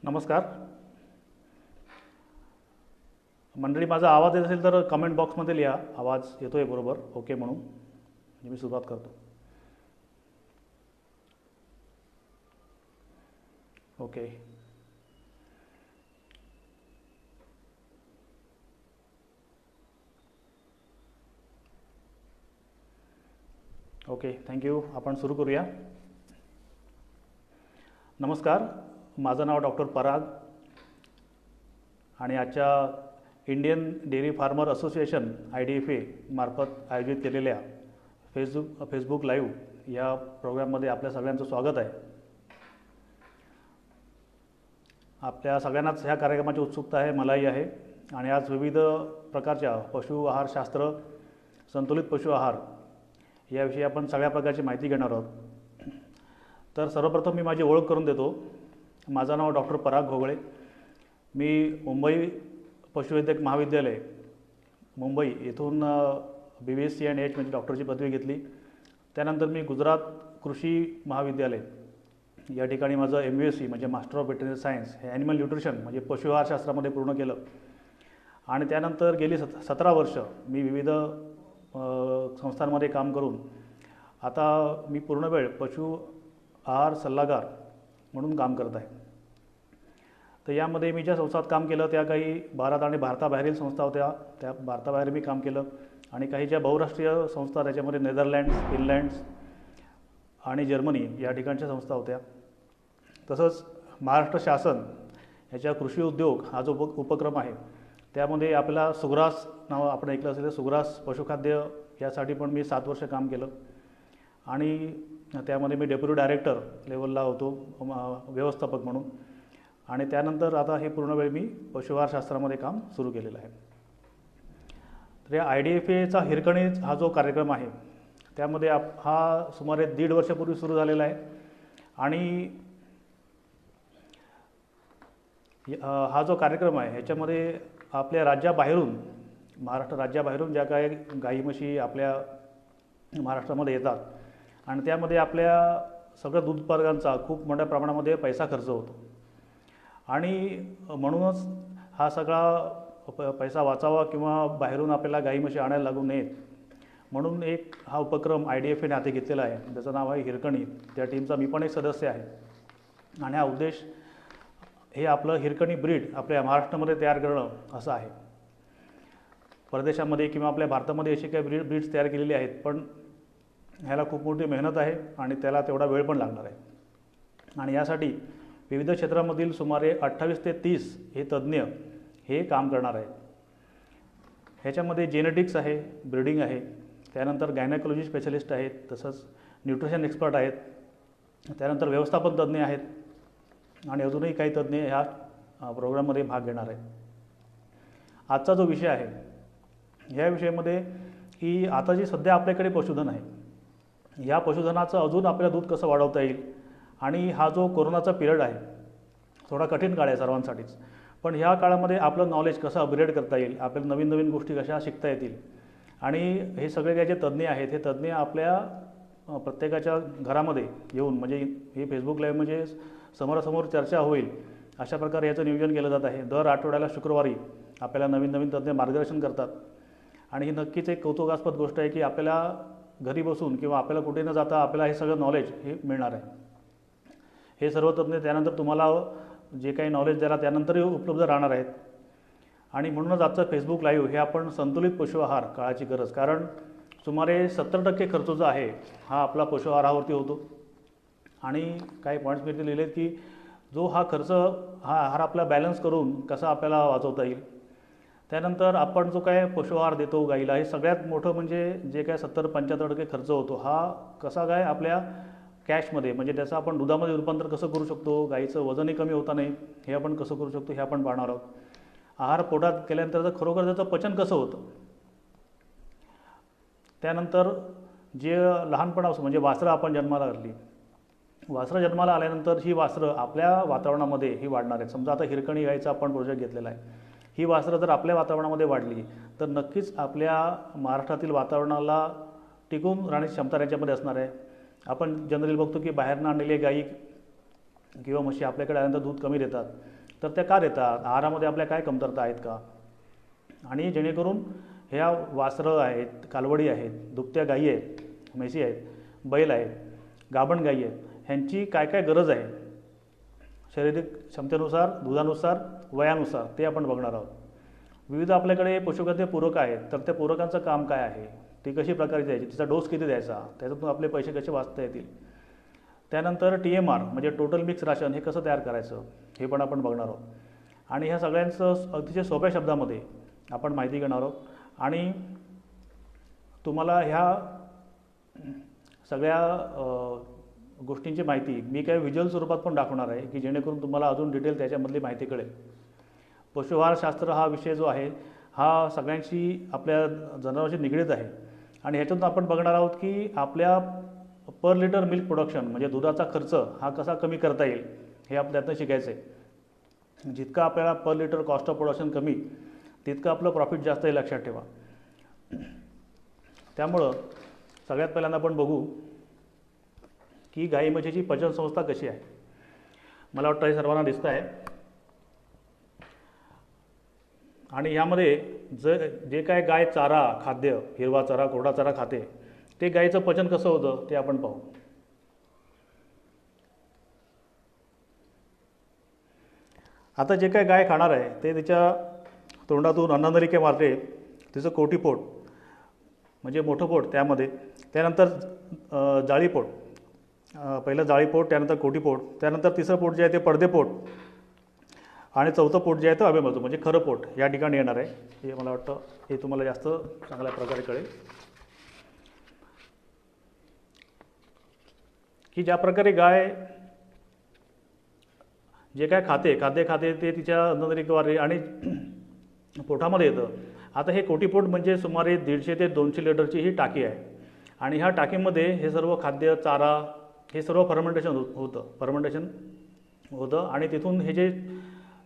नमस्कार मंडळी, माझा आवाज येत असेल तर कमेंट बॉक्समध्ये लिहा. आवाज येतो आहे बरोबर, ओके म्हणून. म्हणजे मी सुरुवात करतो. ओके. Okay, thank you. आपण सुरू करूया. नमस्कार, माझं नाव डॉक्टर पराग आणि आजच्या Indian dairy farmer association IDFA मार्फत आयोजित केलेल्या फेसबुक लाईव्ह या प्रोग्राममध्ये आपल्या सगळ्यांचं स्वागत आहे. आपल्या सगळ्यांनाच ह्या कार्यक्रमाची उत्सुकता आहे, मलाही आहे. आणि आज विविध प्रकारच्या पशु आहारशास्त्र, संतुलित पशु आहार याविषयी आपण सगळ्या प्रकारची माहिती घेणार आहोत. तर सर्वप्रथम मी माझी ओळख करून देतो. माझं नाव डॉक्टर पराग घोगळे. मी मुंबई पशुवैद्यक महाविद्यालय मुंबई येथून BVSc and H म्हणजे डॉक्टरची पदवी घेतली. त्यानंतर मी गुजरात कृषी महाविद्यालय या ठिकाणी माझं MVSc म्हणजे मास्टर ऑफ व्हेटरनरी सायन्स हे ॲनिमल न्यूट्रिशन म्हणजे पशुआहारशास्त्रामध्ये पूर्ण केलं. आणि त्यानंतर गेली 17 वर्ष मी विविध संस्थांमध्ये काम करून आता मी पूर्ण वेळ पशु आहार सल्लागार म्हणून काम करत आहे. तर यामध्ये मी ज्या संस्थात काम केलं त्या काही भारत आणि भारताबाहेरील संस्था होत्या. त्या भारताबाहेर मी काम केलं. आणि काही ज्या बहुराष्ट्रीय संस्था त्याच्यामध्ये नेदरलँड्स, फिनलँड्स आणि जर्मनी या ठिकाणच्या संस्था होत्या. तसंच महाराष्ट्र शासन याच्या कृषी उद्योग हा जो उपक्रम आहे त्यामध्ये आपल्याला सुग्रास नाव आपण ऐकलं असेल, सुग्रास पशुखाद्य यासाठी पण मी 7 वर्ष काम केलं. आणि त्यामध्ये मी डेप्युटी डायरेक्टर लेवलला होतो, व्यवस्थापक म्हणून. आणि त्यानंतर आता हे पूर्ण वेळ मी पशुआहारशास्त्रामध्ये काम सुरू केलेलं आहे. तर या IDFAचा हिरकणी हा जो कार्यक्रम आहे त्यामध्ये हा सुमारे 1.5 वर्षापूर्वी सुरू झालेला आहे. आणि हा जो कार्यक्रम आहे ह्याच्यामध्ये आपल्या राज्याबाहेरून, महाराष्ट्र राज्याबाहेरून ज्या काही गाई म्हशी आपल्या महाराष्ट्रामध्ये येतात आणि त्यामध्ये आपल्या सगळ्या दूध उत्पादकांचा खूप मोठ्या प्रमाणामध्ये पैसा खर्च होतो. आणि म्हणूनच हा सगळा पैसा वाचावा किंवा बाहेरून आपल्याला गाई म्हशी आणायला लागू नयेत म्हणून एक हा उपक्रम IDFAने हाती घेतलेला आहे. त्याचं नाव आहे हिरकणी. त्या टीमचा मी पण एक सदस्य आहे. आणि हा उद्देश हे आपलं हिरकणी ब्रीड आपल्या महाराष्ट्रामध्ये तयार करणं असं आहे. परदेशामध्ये किंवा आपल्या भारतामध्ये अशी काही ब्रीड्स तयार केलेली आहेत, पण ह्याला खूप मोठी मेहनत आहे आणि त्याला तेवढा वेळ पण लागणार आहे. आणि यासाठी विविध क्षेत्रामधील सुमारे 28 ते 30 हे तज्ज्ञ हे काम करणार आहेत. ह्याच्यामध्ये जेनेटिक्स आहे, ब्रीडिंग आहे, त्यानंतर गायनेकोलॉजी स्पेशलिस्ट आहेत, तसंच न्यूट्रिशन एक्सपर्ट आहेत, त्यानंतर व्यवस्थापन तज्ज्ञ आहेत आणि अजूनही काही तज्ज्ञ ह्या प्रोग्राममध्ये भाग घेणार आहेत. आजचा जो विषय आहे ह्या विषयामध्ये की आता जी सध्या आपल्याकडे पशुधन आहे या पशुधनाचं अजून आपल्याला दूध कसं वाढवता येईल. आणि हा जो कोरोनाचा पिरियड आहे थोडा कठीण काळ आहे सर्वांसाठीच, पण ह्या काळामध्ये आपलं नॉलेज कसं अपग्रेड करता येईल, आपल्याला नवीन नवीन गोष्टी कशा शिकता येतील. आणि हे सगळे काही जे तज्ज्ञ आहेत हे तज्ज्ञ आपल्या प्रत्येकाच्या घरामध्ये येऊन, म्हणजे हे फेसबुक लाईव्ह म्हणजे समोरासमोर चर्चा होईल अशा प्रकारे याचं नियोजन केलं जात आहे. दर आठवड्याला शुक्रवारी आपल्याला नवीन नवीन तज्ज्ञ मार्गदर्शन करतात. आणि ही नक्कीच एक कौतुकास्पद गोष्ट आहे की आपल्याला घरी बसून किंवा आपल्याला कुठे न जाता आपल्याला हे सगळं नॉलेज हे मिळणार आहे. हे सर्व तज्ज्ञ त्यानंतर तुम्हाला जे काही नॉलेज द्यायला त्यानंतरही उपलब्ध राहणार आहेत. आणि म्हणूनच आजचं फेसबुक लाईव्ह हे आपण संतुलित पशु आहार काळाची गरज, कारण सुमारे 70% खर्च जो आहे हा आपला पशु आहारावरती होतो. आणि काही पॉईंट्स मी ते लिहिलेत की जो हा खर्च हा आहार आपला बॅलन्स करून कसा आपल्याला वाचवता येईल. त्यानंतर आपण जो काय पशु आहार देतो गाईला हे सगळ्यात मोठं म्हणजे जे काय 70-75% खर्च होतो हा कसा काय आपल्या कॅशमध्ये, म्हणजे त्याचं आपण दुधामध्ये रूपांतर कसं करू शकतो, गाईचं वजनही कमी होता नाही हे आपण कसं करू शकतो हे आपण पाहणार आहोत. आहार पोटात केल्यानंतर खरोखर त्याचं पचन कसं होतं. त्यानंतर जे लहानपणापासून म्हणजे वासरं आपण जन्माला घातली, वासरं जन्माला आल्यानंतर ही वासरं आपल्या वातावरणामध्ये ही वाढणार आहेत. समजा आता हिरकणी गाईचा आपण प्रोजेक्ट घेतलेला आहे, ही वासरं जर आपल्या वातावरणामध्ये वाढली तर नक्कीच आपल्या महाराष्ट्रातील वातावरणाला टिकून राहण्याची क्षमता यांच्यामध्ये असणार आहे. आपण जनरली बघतो की बाहेरनं आणलेले गाई किंवा म्हशी आपल्याकडे आल्यानंतर दूध कमी देतात, तर त्या का देतात, आहारामध्ये आपल्या काय कमतरता आहेत का, आणि जेणेकरून ह्या वासरं आहेत, कालवडी आहेत, दुभत्या गायी आहेत, म्हशी आहेत, बैल आहेत, गाभण गायी आहेत, ह्यांची काय काय गरज आहे शारीरिक क्षमतेनुसार, दुधानुसार, वयानुसार, ते आपण बघणार आहोत. विविध आपल्याकडे पशुखाद्य पूरक आहेत, तर त्या पूरकांचं काम काय आहे, ती कशी प्रकारे द्यायची, तिचा डोस किती द्यायचा, त्याच्यातून आपले पैसे कसे वाचता येतील. त्यानंतर TMR म्हणजे टोटल मिक्स राशन हे कसं तयार करायचं हे पण आपण बघणार आहोत. आणि ह्या सगळ्यांचं अतिशय सोप्या शब्दामध्ये आपण माहिती घेणार आहोत. आणि तुम्हाला ह्या सगळ्या गोष्टींची माहिती मी काही व्हिज्युअल स्वरूपात पण दाखवणार आहे, की जेणेकरून तुम्हाला अजून डिटेल त्याच्यामधली माहिती कळेल. पशुआहारशास्त्र हा विषय जो आहे हा सगळ्यांशी, आपल्या जनावरांशी निगडीत आहे. आणि ह्याच्यातून आपण बघणार आहोत की आपल्या पर लिटर मिल्क प्रोडक्शन म्हणजे दुधाचा खर्च हा कसा कमी करता येईल हे आपल्यातनं शिकायचं आहे. जितकं आपल्याला per litre cost of production कमी, तितकं आपलं प्रॉफिट जास्त आहे, लक्षात ठेवा. त्यामुळं सगळ्यात पहिल्यांदा आपण बघू की गाई म्हशीची पचनसंस्था कशी आहे. मला वाटतं हे सर्वांना दिसतं आहे. आणि ह्यामध्ये जे काय गाय चारा, खाद्य, हिरवा चारा, कोरडा चारा खाते, ते गायीचं पचन कसं होतं ते आपण पाहू. आता जे काय गाय खाणार आहे ते तिच्या तोंडातून अन्ननलिके मार्गे तिचं कोटीपोट म्हणजे मोठं पोट, त्यानंतर जाळीपोट, पहिलं जाळीपोट, त्यानंतर कोटीपोट, त्यानंतर तिसरं पोट जे आहे ते पडदेपोट, आणि चौथं पोट जे आहे ते अभेमधू म्हणजे खरं पोट या ठिकाणी येणार आहे. हे मला वाटतं हे तुम्हाला जास्त चांगल्या प्रकारे कळेल की ज्या प्रकारे गाय जे काय खाद्य खाते ते तिच्या अन्ननलिकेद्वारे आणि पोटामध्ये येतं. आता हे कोटीपोट म्हणजे सुमारे 150 ते 200 लिटरची ही टाकी आहे. आणि ह्या टाकीमध्ये हे सर्व खाद्य, चारा हे सर्व फर्मेंटेशन होतं आणि तिथून हे जे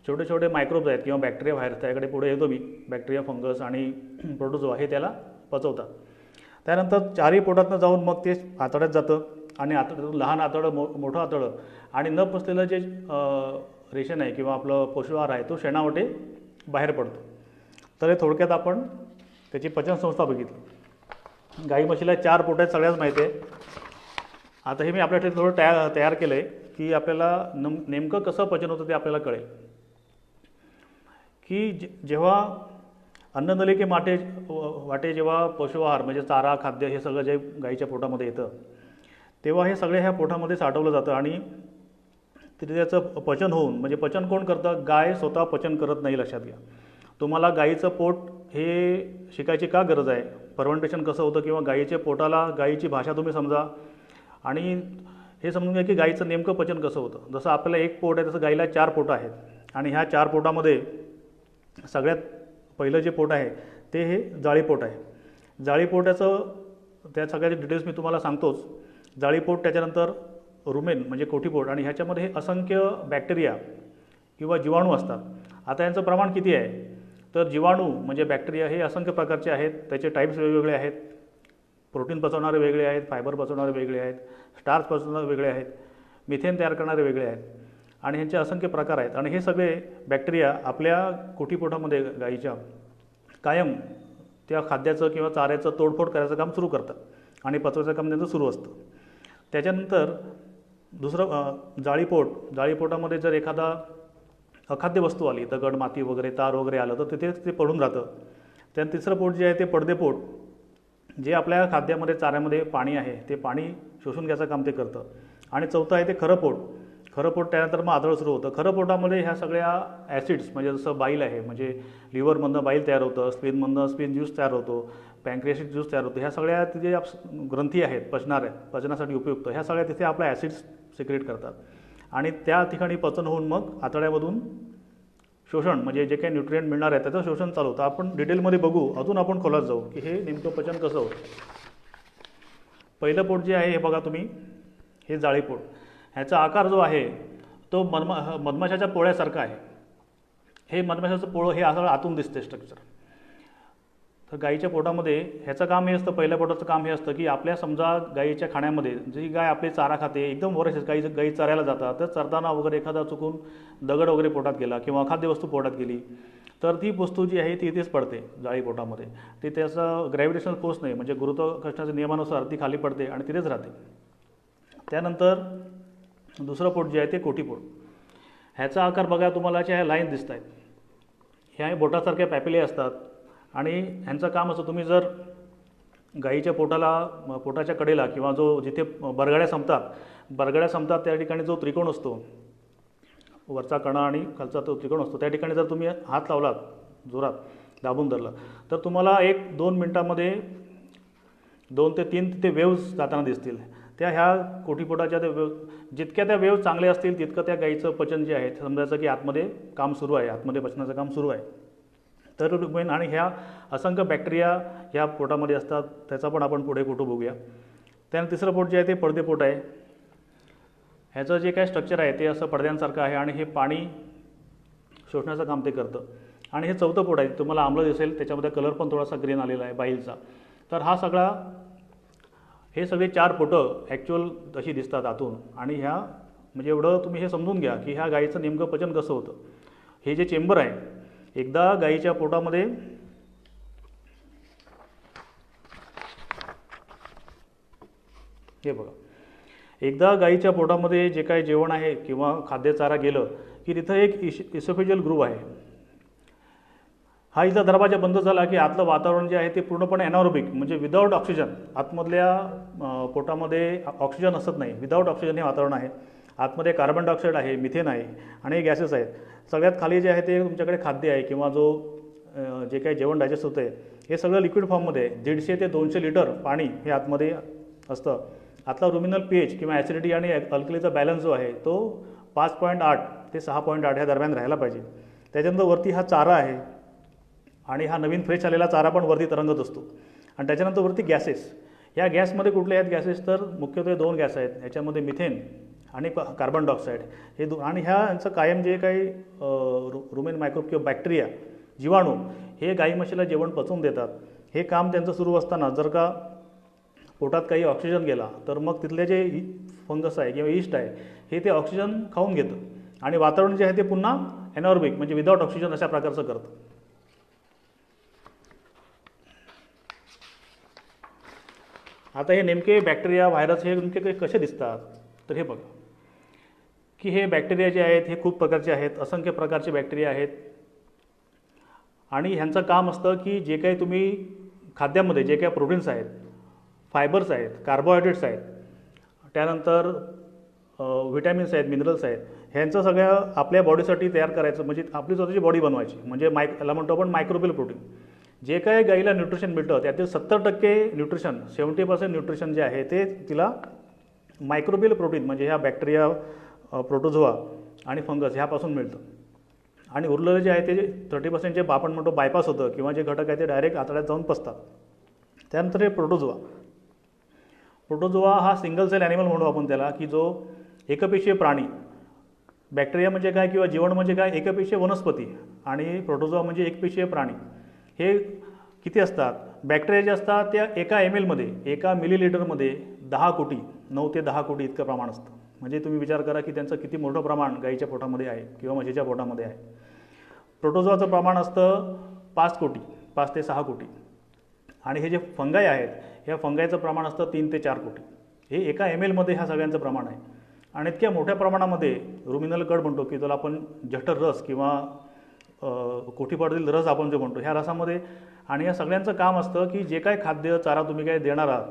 छोटे छोटे मायक्रोब्स आहेत किंवा बॅक्टेरिया व्हायरस, त्याकडे पुढे येतो मी, बॅक्टेरिया, फंगस आणि प्रोटोझोआ हे त्याला पचवतात. त्यानंतर चारही पोटातनं जाऊन मग ते आतड्यात जातं आणि आतड्यातून लहान आतडं, मोठं आतडं आणि न पचलेलं जे रेशन आहे किंवा आपलं पशुआहार आहे तो शेणावाटे बाहेर पडतो. तर हे थोडक्यात आपण त्याची पचनसंस्था बघितली. गाई म्हशीला 4 पोट आहेत, सगळ्याच माहिती आहे. आता हे मी आपल्यासाठी थोडं तयार केलं आहे की आपल्याला नेमकं कसं पचन होतं ते आपल्याला कळेल. की जेव्हा अन्ननलिके वाटे जेव्हा पशुआहार म्हणजे चारा, खाद्य हे सगळं जे गाईच्या पोटामध्ये येतं, तेव्हा हे सगळे ह्या पोटामध्ये साठवलं जातं आणि तिथे त्याचं पचन होऊन, म्हणजे पचन कोण करतं, गाय स्वतः पचन करत नाही, लक्षात घ्या. तुम्हाला गाईचं पोट हे शिकायची का गरज आहे, फर्मेंटेशन कसं होतं किंवा गाईच्या पोटाला, गाईची भाषा तुम्ही समजा आणि हे समजून घ्या की गाईचं नेमकं पचन कसं होतं. जसं आपल्याला 1 पोट आहे तसं गाईला 4 पोटं आहेत आणि ह्या 4 पोटामध्ये सगळ्यात पहिलं जे पोट आहे ते हे जाळीपोट आहे. जाळीपोटाचं त्या सगळ्याचे डिटेल्स मी तुम्हाला सांगतोच. जाळीपोट, त्याच्यानंतर रुमेन म्हणजे कोठीपोट, आणि ह्याच्यामध्ये हे असंख्य बॅक्टेरिया किंवा जीवाणू असतात. आता यांचं प्रमाण किती आहे, तर जीवाणू म्हणजे बॅक्टेरिया हे असंख्य प्रकारचे आहेत, त्याचे टाईप्स वेगवेगळे आहेत. प्रोटीन पचवणारे वेगळे आहेत, फायबर पचवणारे वेगळे आहेत, स्टार्च पचवणारे वेगळे आहेत, मिथेन तयार करणारे वेगळे आहेत आणि ह्यांचे असंख्य प्रकार आहेत. आणि हे सगळे बॅक्टेरिया आपल्या कोठीपोटामध्ये गाईच्या कायम त्या खाद्याचं किंवा चाऱ्याचं तोडफोड करायचं काम सुरू करतात आणि पचवायचं काम त्यांचं सुरू असतं. त्याच्यानंतर दुसरं जाळीपोटामध्ये जर एखादा अखाद्य वस्तू आली, दगड, माती वगैरे, तार वगैरे आलं तर तिथे ते पडून राहतं. त्यानंतर तिसरं पोट जे आहे ते पडदेपोट, जे आपल्या खाद्यामध्ये, चाऱ्यामध्ये पाणी आहे ते पाणी शोषून घ्यायचं काम ते करतं. आणि चौथं आहे ते खरं पोट, त्यानंतर मग आदळ सुरू होतं. खरं पोटामध्ये ह्या सगळ्या ॲसिड्स म्हणजे जसं बाईल आहे, म्हणजे लिव्हरमधनं बाईल तयार होतं, स्प्लीनमधनं स्प्लीन ज्यूस तयार होतो, पँक्रियाटिक ज्यूस तयार होतो. ह्या सगळ्या तिथे ग्रंथी आहेत पचनासाठी उपयुक्त, ह्या सगळ्या तिथे आपल्या ॲसिड्स सिक्रेट करतात आणि त्या ठिकाणी पचन होऊन मग आतड्यामधून शोषण म्हणजे जे काही न्यूट्रिएंट मिळणार आहे त्याचं शोषण चालू होतं. आपण डिटेलमध्ये बघू, अजून आपण खोलात जाऊ की हे नेमकं पचन कसं होतं. पहिलं पोट जे आहे हे बघा तुम्ही, हे जाळीपोट. ह्याचा आकार जो आहे तो मधमाशाच्या पोळ्यासारखा आहे. हे मधमाशाचं पोळं हे असं आतून दिसते स्ट्रक्चर. तर गाईच्या पोटामध्ये ह्याचं काम हे असतं, पहिल्या पोटाचं काम हे असतं की आपल्या समजा गाईच्या खाण्यामध्ये जी गाय आपली चारा खाते, एकदम वरच गाई चरायला जातात, तर चरताना वगैरे एखादा चुकून दगड वगैरे पोटात गेला किंवा अखाद्य वस्तू पोटात गेली तर ती वस्तू जी आहे ती इथेच पडते जाळी पोटामध्ये. ती त्याचा ग्रॅव्हिटेशनल फोर्स नाही म्हणजे गुरुत्वाकर्षणाच्या नियमानुसार ती खाली पडते आणि तिथेच राहते. त्यानंतर दुसरं पोट जे आहे ते कोटीपोट. ह्याचा आकार बघा, तुम्हाला ह्या लाईन दिसत आहेत, ह्या बोटासारख्या पॅपिले असतात आणि ह्यांचं काम असं, तुम्ही जर गाईच्या पोटाच्या कडेला किंवा जो जिथे बरगड्या संपतात त्या ठिकाणी जो त्रिकोण असतो, वरचा कणा आणि खालचा तो त्रिकोण असतो, त्या ठिकाणी जर तुम्ही हात लावलात, जोरात दाबून धरलं, तर तुम्हाला 1-2 मिनटामध्ये 2 ते 3 तिथे वेव्ज जाताना दिसतील. त्या ह्या कोटीपोटाच्या त्या जितक्या त्या वेव्ज चांगले असतील तितकं त्या गाईचं पचन जे आहे, समजायचं की आतमध्ये काम सुरू आहे, आतमध्ये पचनाचं काम सुरू आहे. तर रुग्ण आणि ह्या असंख्य बॅक्टेरिया ह्या पोटामध्ये असतात, त्याचा पण आपण पुढे फोटो बघूया. त्यानंतर तिसरं पोट जे आहे ते पडदेपोट आहे. ह्याचं जे काय स्ट्रक्चर आहे ते असं पडद्यांसारखं आहे आणि हे पाणी शोषण्याचं काम ते करतं. आणि हे चौथं पोट आहे, तुम्हाला आम्ल दिसेल, त्याच्यामध्ये कलर पण थोडासा ग्रीन आलेला आहे बाईलचा. तर हे सगळे 4 पोटं ॲक्च्युअल तशी दिसतात आतून. आणि ह्या म्हणजे एवढं तुम्ही हे समजून घ्या की ह्या गाईचं नेमकं पचन कसं होतं. हे जे चेंबर आहे, एकदा गाईच्या पोटामध्ये हे बघा, एकदा गाईच्या पोटामध्ये जे काही जेवण आहे किंवा खाद्यचारा गेलं की तिथं एक इसोफेजियल ग्रूव्ह आहे. हा इथला दरवाजा बंद झाला की आतलं वातावरण जे आहे ते पूर्णपणे एनारोबिक म्हणजे विदाऊट ऑक्सिजन, आतमधल्या पोटामध्ये ऑक्सिजन असत नाही, विदाऊट ऑक्सिजन हे वातावरण आहे. आतमध्ये कार्बन डायऑक्साईड आहे, मिथेन आहे आणि गॅसेस आहेत. सगळ्यात खाली जे आहे ते तुमच्याकडे खाद्य आहे किंवा जे काही जेवण डायजेस्ट होतं आहे हे सगळं लिक्विड फॉर्ममध्ये 150 ते 200 लिटर पाणी हे आतमध्ये असतं. आतला रुमिनल pH किंवा ॲसिडिटी आणि अल्कलीचा बॅलन्स जो आहे तो 5.8 ते 6.8 ह्या दरम्यान राहायला पाहिजे. त्याच्यानंतर वरती हा चारा आहे आणि हा नवीन फ्रेश आलेला चारा पण वरती तरंगत असतो. आणि त्याच्यानंतर वरती गॅसेस. या गॅसमध्ये कुठले आहेत गॅसेस, तर मुख्यत्वे 2 गॅस आहेत, ह्याच्यामध्ये मिथेन आणि कार्बन डायऑक्साईड हे आणि यांचं कायम जे काही रुमेन मायक्रोब किंवा बॅक्टेरिया जीवाणू हे गाई म्हशीला जेवण पचवून देतात. हे काम त्यांचं सुरू असताना जर का पोटात काही ऑक्सिजन गेला तर मग तिथले जे फंगस आहे किंवा ईस्ट आहे हे ते ऑक्सिजन खाऊन घेतं आणि वातावरण जे आहे ते पुन्हा एनॉर्बिक म्हणजे विदाऊट ऑक्सिजन अशा प्रकारचं करतं. आता हे नेमके बॅक्टेरिया व्हायरस हे नेमके कसे दिसतात, तर हे बघा की हे बॅक्टेरिया जे आहेत हे खूप प्रकारचे आहेत, असंख्य प्रकारचे बॅक्टेरिया आहेत. आणि ह्यांचं काम असतं की जे काही तुम्ही खाद्यामध्ये जे काही प्रोटीन्स आहेत, फायबर्स आहेत, कार्बोहायड्रेट्स आहेत, त्यानंतर व्हिटॅमिन्स आहेत, मिनरल्स आहेत, ह्यांचं सगळं आपल्या बॉडीसाठी तयार करायचं म्हणजे आपली स्वतःची बॉडी बनवायची म्हणजे याला म्हणतो आपण मायक्रोबियल प्रोटीन. जे काही गाईला न्यूट्रिशन मिळतं त्यातील 70% न्यूट्रिशन 70% न्यूट्रिशन जे आहे ते तिला मायक्रोबियल प्रोटीन म्हणजे ह्या बॅक्टेरिया, प्रोटोझोआ आणि फंगस ह्यापासून मिळतं. आणि उरलेलं जे आहे ते 30% जे आपण म्हणतो बायपास होतं किंवा जे घटक आहे ते डायरेक्ट आतड्यात जाऊन पसतात. त्यानंतर हे प्रोटोझोआ हा सिंगल सेल ॲनिमल म्हणू आपण त्याला, की जो एकपेशीय प्राणी. बॅक्टेरिया म्हणजे काय किंवा जीवन म्हणजे काय, एकपेशीय वनस्पती. आणि प्रोटोझोआ म्हणजे एकपेशीय प्राणी. हे किती असतात, बॅक्टेरिया जे असतात त्या एका ml मध्ये, एका मिलीलिटरमध्ये 10 कोटी, 9 ते 10 कोटी इतकं प्रमाण असतं. म्हणजे तुम्ही विचार करा की त्यांचं किती मोठं प्रमाण गाईच्या पोटामध्ये आहे किंवा म्हशीच्या पोटामध्ये आहे. प्रोटोझोआचं प्रमाण असतं 5 ते 6 कोटी. आणि हे जे फंगाई आहेत या फंगाईचं प्रमाण असतं 3 ते 4 कोटी. हे एका ml मध्ये ह्या सगळ्यांचं प्रमाण आहे. आणि इतक्या मोठ्या प्रमाणामध्ये रुमिनल कड म्हणतो की ज्याला आपण जठर रस किंवा कोठीपाडील रस आपण जो म्हणतो ह्या रसामध्ये. आणि या सगळ्यांचं काम असतं की जे काय खाद्य चारा तुम्ही काय देणार आहात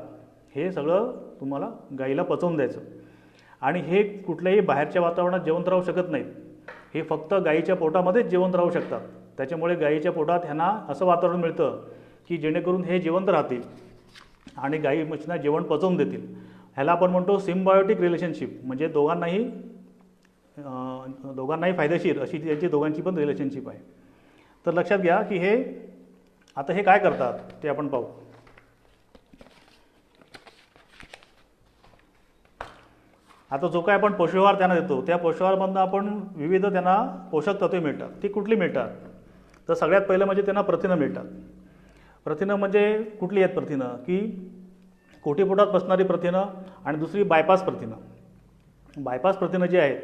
हे सगळं तुम्हाला गाईला पचवून द्यायचं. आणि हे कुठल्याही बाहेरच्या वातावरणात जिवंत राहू शकत नाहीत, हे फक्त गाईच्या पोटामध्येच जिवंत राहू शकतात. त्याच्यामुळे गाईच्या पोटात ह्यांना असं वातावरण मिळतं की जेणेकरून हे जिवंत राहतील आणि गाई म्हशींना जेवण पचवून देतील. ह्याला आपण म्हणतो सिम्बायोटिक रिलेशनशिप म्हणजे दोघांनाही फायदेशीर अशी त्यांची दोघांची पण रिलेशनशिप आहे. तर लक्षात घ्या की आता हे काय करतात ते आपण पाहू. आता जो काय आपण पोषाहार त्यांना देतो त्या पोषाहारमधून आपण विविध त्यांना पोषक तत्वे मिळतात. ती कुठली मिळतात, तर सगळ्यात पहिलं म्हणजे त्यांना प्रथिनं मिळतात. प्रथिनं म्हणजे कुठली आहेत प्रथिनं, की कोटीपोटात बसणारी प्रथिनं आणि दुसरी बायपास प्रथिनं. बायपास प्रथिनं जी आहेत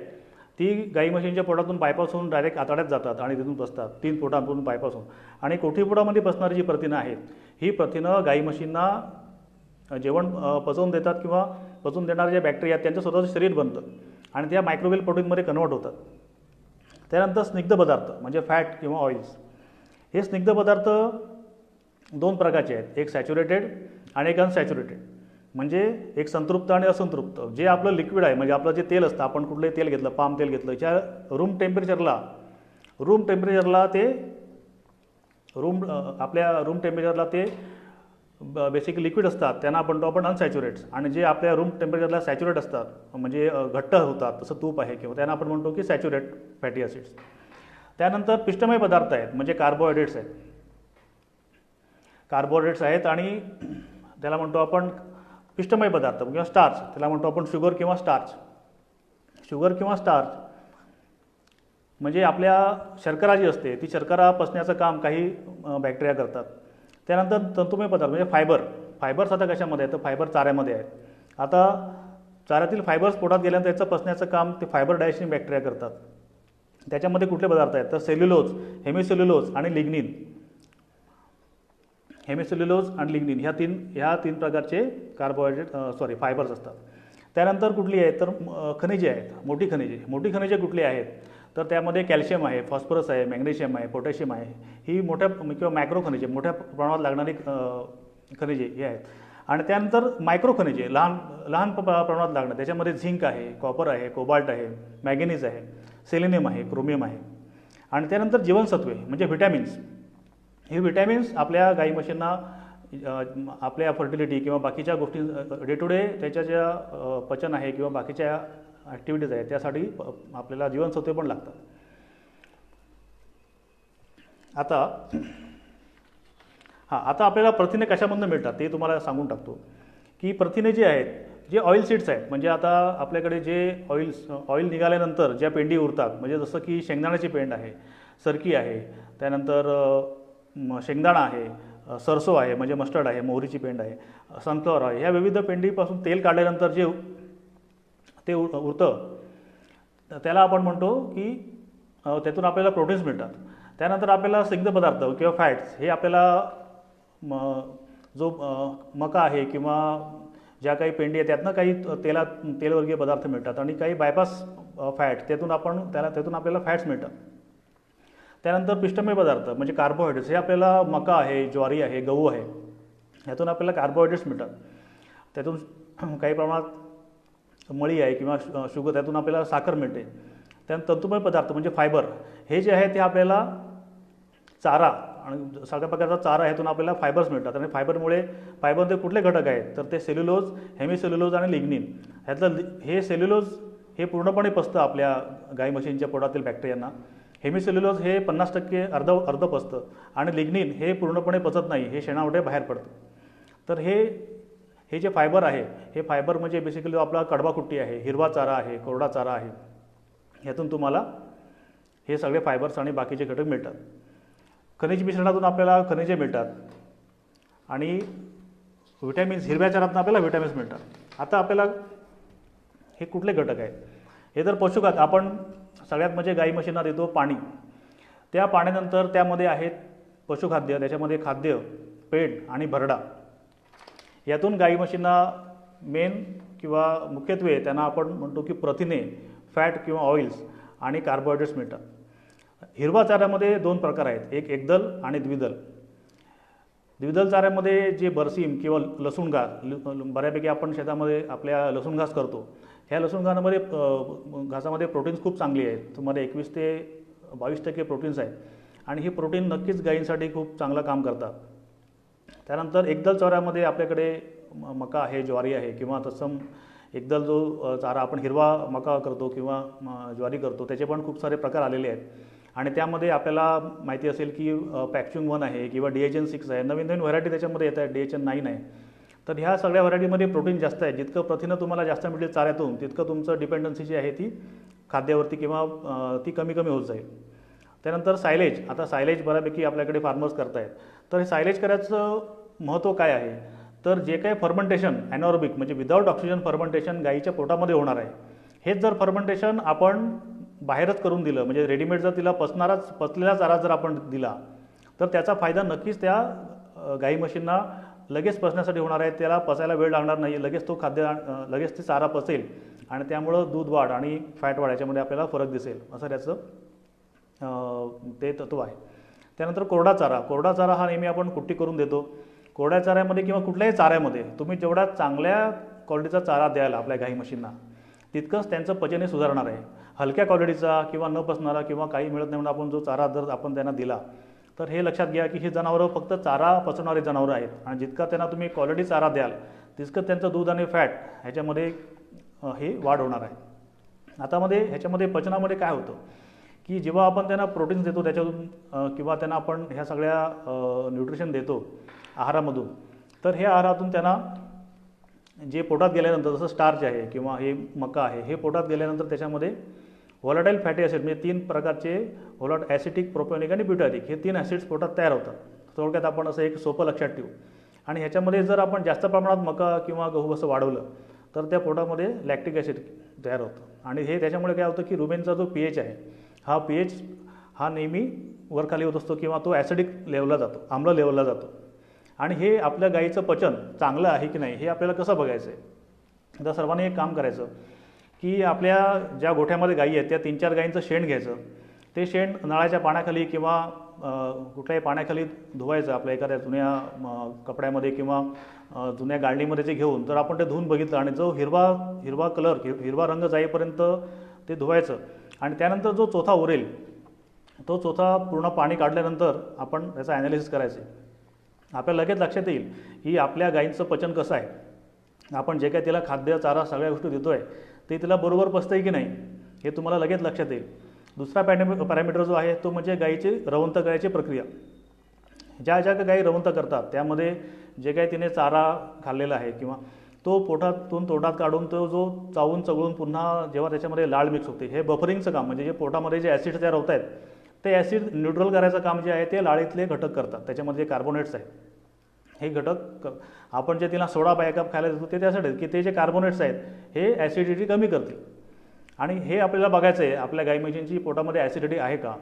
ती गाई म्हशींच्या पोटातून बायपास होऊन डायरेक्ट आतड्यात जातात आणि तिथून बसतात, 3 पोटांतून बायपास होऊन. आणि कोटीपोटामध्ये बसणारी जी प्रथिनं आहेत ही प्रथिनं गाई म्हशींना जेवण पचवून देतात किंवा पचवून देणारे जे बॅक्टेरिया त्यांचं स्वतःचं शरीर बनतं आणि त्या मायक्रोवेल प्रोटीनमध्ये कन्वर्ट होतात. त्यानंतर स्निग्ध पदार्थ म्हणजे फॅट किंवा ऑइल्स. हे स्निग्ध पदार्थ 2 प्रकारचे आहेत, एक सॅच्युरेटेड आणि एक अनसॅच्युरेटेड. म्हणजे एक संतृप्त आणि असंतृप्त. जे आपलं लिक्विड आहे म्हणजे आपलं जे तेल असतं, आपण कुठलंही तेल घेतलं, पाम तेल घेतलं, ज्या रूम टेम्परेचरला ते आपल्या रूम टेम्परेचरला ते बेसिक लिक्विड असतात त्यांना आपण म्हणतो आपण अनसॅच्युरेट्स. आणि जे आपल्या रूम टेम्परेचरला सॅच्युरेट असतात म्हणजे घट्ट होतात, तसं तूप आहे किंवा त्यांना आपण म्हणतो की सॅच्युरेट फॅटी ॲसिड्स. त्यानंतर पिष्टमय पदार्थ आहेत म्हणजे कार्बोहायड्रेट्स आहेत. कार्बोहायड्रेट्स आहेत आणि त्याला म्हणतो आपण पिष्टमय पदार्थ किंवा स्टार्च, त्याला म्हणतो आपण शुगर किंवा स्टार्च. शुगर किंवा स्टार्च म्हणजे आपल्या शर्करा जी असते ती शर्करा पचण्याचं काम काही बॅक्टेरिया करतात. त्यानंतर तंतुमय पदार्थ म्हणजे फायबर्स आता कशामध्ये आहे तर फायबर चाऱ्यामध्ये आहेत. आता चाऱ्यातील फायबर्स पोटात गेल्यानंतर त्याचं पचण्याचं काम ते फायबर डायजेस्टिंग बॅक्टेरिया करतात. त्याच्यामध्ये कुठले पदार्थ आहेत तर सेल्युलोज, हेमिसेल्युलोज आणि लिग्निन. हेमिसेल्युलोज आणि लिग्निन ह्या तीन प्रकारचे फायबर्स असतात. त्यानंतर कुठली आहेत तर खनिजे आहेत, मोठी खनिजे कुठली आहेत तर त्यामध्ये कॅल्शियम आहे, फॉस्फरस आहे, मॅग्नेशियम आहे, पोटॅशियम आहे. ही मोठ्या किंवा मॅक्रो खनिजे मोठ्या प्रमाणात लागणारी खनिजे हे आहेत. आणि त्यानंतर मायक्रो खनिजे लहान प्रमाणात लागणं, त्याच्यामध्ये झिंक आहे, कॉपर आहे, कोबाल्ट आहे, मॅंगनीज आहे, सेलेनियम आहे, क्रोमियम आहे. आणि त्यानंतर जीवनसत्वे म्हणजे व्हिटॅमिन्स. हे व्हिटॅमिन्स आपल्या गाई म्हशींना आपल्या फर्टिलिटी किंवा बाकीच्या गोष्टी डे टू डे त्याच्या ज्या पचन आहे किंवा बाकीच्या ॲक्टिव्हिटीज आहेत त्यासाठी आपल्याला जीवनसत्वे पण लागतात. आता आपल्याला प्रथिने कशामधून मिळतात ते तुम्हाला सांगून टाकतो. की प्रथिने जी आहेत, जे ऑइल सीड्स आहेत म्हणजे आता आपल्याकडे जे ऑइल निघाल्यानंतर ज्या पेंडी उरतात म्हणजे जसं की शेंगदाण्याची पेंड आहे, सरकी आहे, त्यानंतर शेंगदाणा आहे, सरसो आहे म्हणजे मस्टर्ड आहे, मोहरीची पेंड आहे, सनफ्लॉवर आहे. ह्या विविध पेंडीपासून तेल काढल्यानंतर जे ते उरतं त्याला आपण म्हणतो की त्यातून आपल्याला प्रोटीन्स मिळतात. त्यानंतर आपल्याला स्निग्ध पदार्थ किंवा फॅट्स हे आपल्याला जो मका आहे किंवा ज्या काही पेंडी आहे त्यातनं काही तेलवर्गीय पदार्थ मिळतात आणि काही बायपास फॅट त्यातून आपल्याला फॅट्स मिळतात. त्यानंतर पिष्टमय पदार्थ म्हणजे कार्बोहायड्रेट्स हे आपल्याला मका आहे, ज्वारी आहे, गहू आहे ह्यातून आपल्याला कार्बोहायड्रेट्स मिळतात. त्यातून काही प्रमाणात मळी आहे किंवा शुगर, त्यातून आपल्याला साखर मिळते. त्यानंतर तंतुमय पदार्थ म्हणजे फायबर हे जे आहे ते आपल्याला चारा आणि सगळ्या प्रकारचा चारा ह्यातून आपल्याला फायबर्स मिळतात. आणि फायबरमध्ये कुठले घटक आहेत तर ते सेल्युलोज, हेमिसेल्युलोज आणि लिग्निन. ह्यातलं हे सेल्युलोज हे पूर्णपणे पचतं आपल्या गाई म्हशींच्या पोटातील बॅक्टेरियांना. हेमिसेल्युलोज हे 50% अर्ध पचतं आणि लिग्निन हे पूर्णपणे पचत नाही, हे शेणामध्ये बाहेर पडतं. तर हे जे फायबर आहे हे फायबर म्हणजे बेसिकली आपला कडबा कुट्टी आहे, हिरवा चारा आहे, कोरडा चारा आहे, ह्यातून तुम्हाला हे सगळे फायबर्स आणि बाकीचे घटक मिळतात. खनिज मिश्रणातून आपल्याला खनिजे मिळतात आणि व्हिटॅमिन्स, हिरव्या चाऱ्यातून आपल्याला व्हिटॅमिन्स मिळतात. आता आपल्याला हे कुठले घटक आहेत हे तर पशुखाद्य आपण सगळ्यात म्हणजे गाई म्हशींना देतो पाणी. त्या पाण्यानंतर त्यामध्ये आहेत पशुखाद्य, त्याच्यामध्ये खाद्य, पेंड आणि भरडा. यातून गाई म्हशींना मेन किंवा मुख्यत्वे त्यांना आपण म्हणतो की प्रथिने, फॅट किंवा ऑइल्स आणि कार्बोहायड्रेट्स मिळतात. हिरवा चाऱ्यामध्ये 2 प्रकार आहेत, एक एकदल आणि द्विदल. द्विदल चाऱ्यामध्ये जे बरसीम किंवा लसूण घास, बऱ्यापैकी आपण शेतामध्ये आपल्या लसूण घास करतो, ह्या लसूण घासामध्ये प्रोटीन्स खूप चांगली आहेत. तुम्हाला 21 ते 22% प्रोटीन्स आहेत आणि ही प्रोटीन नक्कीच गायींसाठी खूप चांगलं काम करतात. त्यानंतर एकदल चाऱ्यामध्ये आपल्याकडे मका आहे, ज्वारी आहे किंवा तत्सम एकदल जो चारा आपण हिरवा मका करतो किंवा ज्वारी करतो त्याचे पण खूप सारे प्रकार आलेले आहेत. आणि त्यामध्ये आपल्याला माहिती असेल की पॅक्च्युंग 1 आहे किंवा DHN 6 आहे, नवीन व्हरायटी त्याच्यामध्ये येत आहे, DHN 9 आहे. तर ह्या सगळ्या व्हरायटीमध्ये प्रोटीन जास्त आहे. जितकं प्रथिनं तुम्हाला जास्त मिळेल चाऱ्यातून तितकं तुमचं डिपेंडन्सी जी आहे ती खाद्यावरती किंवा ती कमी होत जाईल. त्यानंतर सायलेज. आता सायलेज बऱ्यापैकी आपल्याकडे फार्मर्स करतायत. तर हे सायलेज करायचं महत्त्व काय आहे, तर जे काही फर्मेंटेशन ॲनॉरोबिक म्हणजे विदाऊट ऑक्सिजन फर्मेंटेशन गाईच्या पोटामध्ये होणार आहे, हेच जर फर्मेंटेशन आपण बाहेरच करून दिलं, म्हणजे रेडीमेड जर तिला पचलेला चारा जर आपण दिला, तर त्याचा फायदा नक्कीच त्या गाई म्हशींना लगेच पचण्यासाठी होणार आहे. त्याला पचायला वेळ लागणार नाही, लगेच तो लगेच ते चारा पचेल आणि त्यामुळं दूध वाढ आणि फॅट वाढ याच्यामध्ये आपल्याला फरक दिसेल, असं त्याचं ते तत्व आहे. त्यानंतर कोरडा चारा. कोरडा चारा हा नेहमी आपण कुट्टी करून देतो. कोरड्या चाऱ्यामध्ये किंवा कुठल्याही चाऱ्यामध्ये तुम्ही जेवढा चांगल्या क्वालिटीचा चारा द्याल आपल्या गाई म्हशींना, तितकंच त्यांचं पचन सुधारणार आहे. हलक्या क्वालिटीचा किंवा न पचणारा किंवा काही मिळत नाही म्हणून आपण जो चारा जर आपण त्यांना दिला, तर हे लक्षात घ्या की ही जनावरं फक्त चारा पचवणारी जनावरं आहेत आणि जितका त्यांना तुम्ही क्वालिटी चारा द्याल तितकं त्यांचं दूध आणि फॅट ह्याच्यामध्ये हे वाढ होणार आहे. ह्याच्यामध्ये पचनामध्ये काय होतं की जेव्हा आपण त्यांना प्रोटीन्स देतो त्याच्यातून किंवा त्यांना आपण ह्या सगळ्या न्यूट्रिशन देतो आहारामधून, तर हे आहारातून त्यांना जे पोटात गेल्यानंतर जसं स्टार्च आहे किंवा हे मका आहे, हे पोटात गेल्यानंतर त्याच्यामध्ये व्हॉलाटाईल फॅटी ॲसिड म्हणजे 3 प्रकारचे ॲसिटिक, प्रोपियोनिक आणि ब्युटारिक हे 3 ॲसिड्स पोटात तयार होतात. थोडक्यात आपण असं एक सोपं लक्षात ठेवू. आणि ह्याच्यामध्ये जर आपण जास्त प्रमाणात मका किंवा गहू असं वाढवलं तर त्या पोटामध्ये लॅक्टिक ॲसिड तयार होतं आणि हे त्याच्यामुळे काय होतं की रुमेनचा जो pH आहे, हा pH हा नेहमी वरखाली होत असतो किंवा तो ॲसिडिक लेवलला जातो, आम्ल लेवलला जातो. आणि हे आपल्या गाईचं पचन चांगलं आहे की नाही हे आपल्याला कसं बघायचं आहे. आता सर्वांनी एक काम करायचं की आपल्या ज्या गोठ्यामध्ये गायी आहेत त्या 3-4 गायींचं शेण घ्यायचं. ते शेण नळाच्या पाण्याखाली किंवा कुठल्याही पाण्याखाली धुवायचं आपल्या एखाद्या जुन्या कपड्यामध्ये किंवा जुन्या गाळणीमध्ये ते घेऊन, तर आपण ते धुवून बघितलं आणि जो हिरवा रंग जाईपर्यंत ते धुवायचं आणि त्यानंतर जो चोथा उरेल तो चोथा पूर्ण पाणी काढल्यानंतर आपण त्याचं ॲनालिसिस करायचं. आपल्याला लगेच लक्षात येईल की आपल्या गाईंचं पचन कसं आहे, आपण जे काही तिला खाद्य चारा सगळ्या गोष्टी देतो आहे ते तिला बरोबर पचतं आहे की नाही हे तुम्हाला लगेच लक्षात येईल. दुसरा पॅरामीटर जो आहे तो म्हणजे गाईची रवंत करायची प्रक्रिया. ज्या गाई रवंत करतात त्यामध्ये जे काही तिने चारा खाल्लेला आहे किंवा तो पोटातून तोंडात काढून तो जो चावून चगळून पुन्हा जेव्हा त्याच्यामध्ये लाळ मिक्स होते, हे बफरिंगचं काम म्हणजे जे पोटामध्ये जे ॲसिड तयार होत आहेत ते ॲसिड न्यूट्रल करायचं काम जे आहे ते लाळीतले घटक करतात. त्याच्यामध्ये जे कार्बोनेट्स आहेत हे घटक आपण जे तिला सोडा बायकअप खायला देतो ते त्यासाठी की ते जे कार्बोनेट्स आहेत हे ॲसिडिटी कमी करतील. आणि हे आपल्याला बघायचं आहे आपल्या गाई म्हशींची पोटामध्ये ॲसिडिटी आहे का,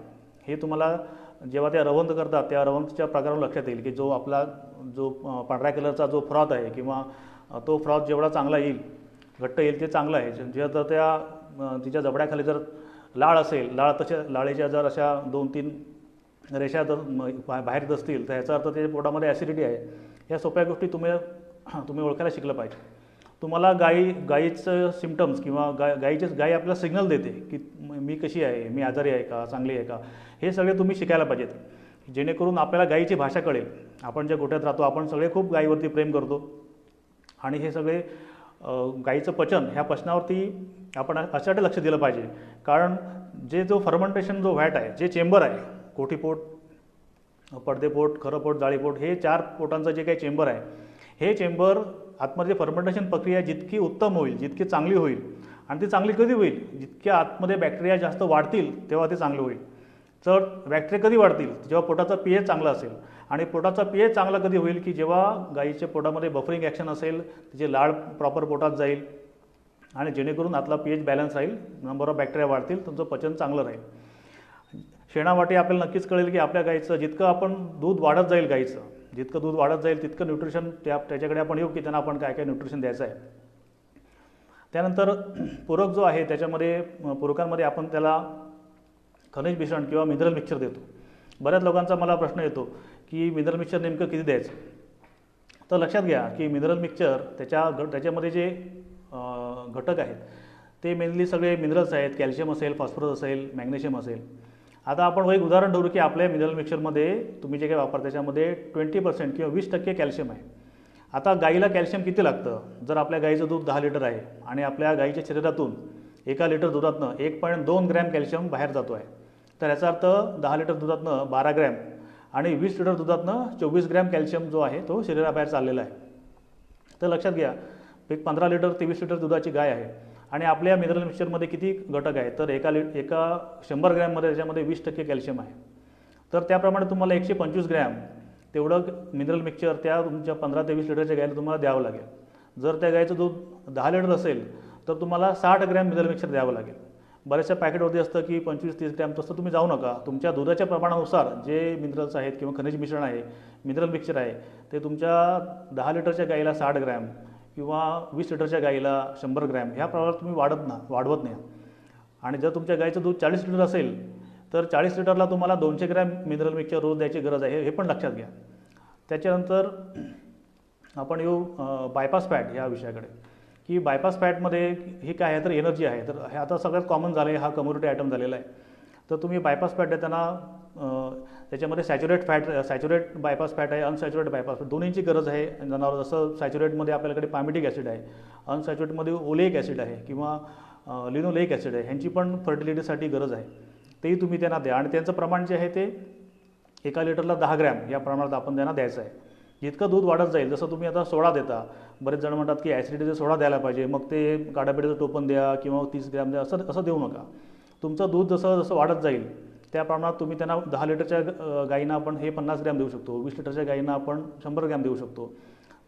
हे तुम्हाला जेव्हा त्या रवंत करतात त्या रवंतच्या प्रकारावर लक्षात येईल की जो आपला जो पांढऱ्या कलरचा जो फ्रॉथ आहे किंवा तो फ्रॉथ जेवढा चांगला येईल, घट्ट येईल ते चांगलं आहे. जेव्हा तर त्या तिच्या जबड्याखाली जर लाळ असेल, लाळीच्या जर अशा 2-3 रेषा जर बाहेर असतील तर ह्याचा अर्थ ते पोटामध्ये ॲसिडिटी आहे. ह्या सोप्या गोष्टी तुम्ही ओळखायला शिकलं पाहिजे. तुम्हाला गाईचं सिम्पटम्स किंवा गाई आपल्याला सिग्नल देते की मी कशी आहे, मी आजारी आहे का, चांगली आहे का, हे सगळे तुम्ही शिकायला पाहिजेत, जेणेकरून आपल्याला गाईची भाषा कळेल. आपण ज्या गोठ्यात राहतो आपण सगळे खूप गाईवरती प्रेम करतो आणि हे सगळे गाईचं पचन, ह्या पचनावरती आपण अशासाठी लक्ष दिलं पाहिजे. कारण जो फर्मेंटेशन जो व्हॅट आहे, जे चेंबर आहे, कोठीपोट, पडदेपोट, खरंपोट, जाळीपोट, हे 4 पोटांचं जे काही चेंबर आहे, हे चेंबर आतमध्ये फर्मेंटेशन प्रक्रिया जितकी उत्तम होईल, जितकी चांगली होईल आणि ती चांगली कधी होईल, जितक्या आतमध्ये बॅक्टेरिया जास्त वाढतील तेव्हा ते चांगलं होईल. तर बॅक्टेरिया कधी वाढतील, जेव्हा पोटाचा pH चांगला असेल. आणि पोटाचा pH चांगला कधी होईल की जेव्हा गाईच्या पोटामध्ये बफरिंग ॲक्शन असेल, तिचे लाळ प्रॉपर पोटात जाईल आणि जेणेकरून आतला pH बॅलन्स राहील, नंबर ऑफ बॅक्टेरिया वाढतील, तुमचं पचन चांगलं राहील. शेणावाटे आपल्याला नक्कीच कळेल की आपल्या गाईचं जितकं आपण दूध वाढत जाईल, गाईचं जितकं दूध वाढत जाईल तितकं न्यूट्रिशन त्याच्याकडे आपण येऊ की त्यांना आपण काय काय न्यूट्रिशन द्यायचं आहे. त्यानंतर पूरक जो आहे त्याच्यामध्ये पूरकांमध्ये आपण त्याला खनिज मिश्रण किंवा मिनरल मिक्सचर देतो. बऱ्याच लोकांचा मला प्रश्न येतो की मिनरल मिक्सचर नेमकं किती द्यायचं. तर लक्षात घ्या की मिनरल मिक्सचर त्याच्यामध्ये जे घटक आहेत ते मेनली सगळे मिनरल्स आहेत. कॅल्शियम असेल, फॉस्फरस असेल, मॅग्नेशियम असेल. आता आपण एक उदाहरण ठेवू की आपल्या मिनरल मिक्सचरमध्ये तुम्ही जे काही वापरता त्याच्यामध्ये 20% किंवा 20% कॅल्शियम आहे. आता गाईला कॅल्शियम किती लागतं, जर आपल्या गाईचं दूध 10 लिटर आहे आणि आपल्या गाईच्या शरीरातून 1 लिटर दुधातनं 1.2 ग्रॅम कॅल्शियम बाहेर जातो आहे, तर याचा अर्थ 10 लिटर दुधातनं 12 ग्रॅम आणि 20 लिटर दुधातनं 24 ग्रॅम कॅल्शियम जो आहे तो शरीराबाहेर चाललेला आहे. तर लक्षात घ्या, एक 15 लिटर ते 20 लिटर दुधाची गाय आहे आणि आपल्या मिनरल मिक्सचरमध्ये किती घटक आहेत, तर एका 100 ग्रॅममध्ये त्याच्यामध्ये 20% कॅल्शियम आहे. तर त्याप्रमाणे तुम्हाला 125 ग्रॅम तेवढं मिनरल मिक्सचर त्या तुमच्या 15 ते 20 लिटरच्या गायीला तुम्हाला द्यावं लागेल. जर त्या गायीचं दूध 10 लिटर असेल तर तुम्हाला 60 ग्रॅम मिनरल मिक्सचर द्यावं लागेल. बऱ्याचशा पॅकेटवरती असतं की 25-30 ग्रॅम, तसं तुम्ही जाऊ नका. तुमच्या दुधाच्या प्रमाणानुसार जे मिनरल्स आहेत किंवा खनिज मिश्रण आहे, मिनरल मिक्सचर आहे, ते तुमच्या 10 लिटरच्या गाईला 60 ग्रॅम किंवा 20 लिटरच्या गाईला 100 ग्रॅम ह्या प्रमाणात तुम्ही वाढवत नाही. आणि जर तुमच्या गाईचं दूध 40 लिटर असेल तर 40 लिटरला तुम्हाला 200 ग्रॅम मिनरल मिक्सचर रोज द्यायची गरज आहे, हे पण लक्षात घ्या. त्याच्यानंतर आपण येऊ बायपास फॅट ह्या विषयाकडे, की बायपास फॅटमध्ये हे काय आहे तर एनर्जी आहे. तर हे आता सगळ्यात कॉमन झालं आहे, हा कम्युनिटी आयटम झालेला आहे. तर तुम्ही बायपास फॅट देताना त्याच्यामध्ये सॅच्युरेट बायपास फॅट आहे, अनसॅच्युरेट बायपास फॅट दोन्हीची गरज आहे जनावर. जसं सॅच्युरेटमध्ये आपल्याकडे पामिटिक ॲसिड आहे, अनसॅच्युरेटमध्ये ओलेइक ॲसिड आहे किंवा लिनोलेइक ॲसिड आहे, ह्यांची पण फर्टिलिटीसाठी गरज आहे. तेही तुम्ही त्यांना द्या. आणि त्यांचं प्रमाण जे आहे ते एका लिटरला 10 ग्रॅम या प्रमाणात आपण त्यांना द्यायचं आहे. जितकं दूध वाढत जाईल, जसं तुम्ही आता सोडा देता, बरेच जण म्हणतात की ॲसिडिटीचा सोडा द्यायला पाहिजे, मग ते काढापिठाचं टोपण द्या किंवा 30 ग्रॅम द्या, असं देऊ नका. तुमचं दूध जसं वाढत जाईल त्या प्रमाणात तुम्ही त्यांना 10 लिटरच्या गाईंना आपण हे 50 ग्रॅम देऊ शकतो, 20 लिटरच्या गाईंना आपण 100 ग्रॅम देऊ शकतो.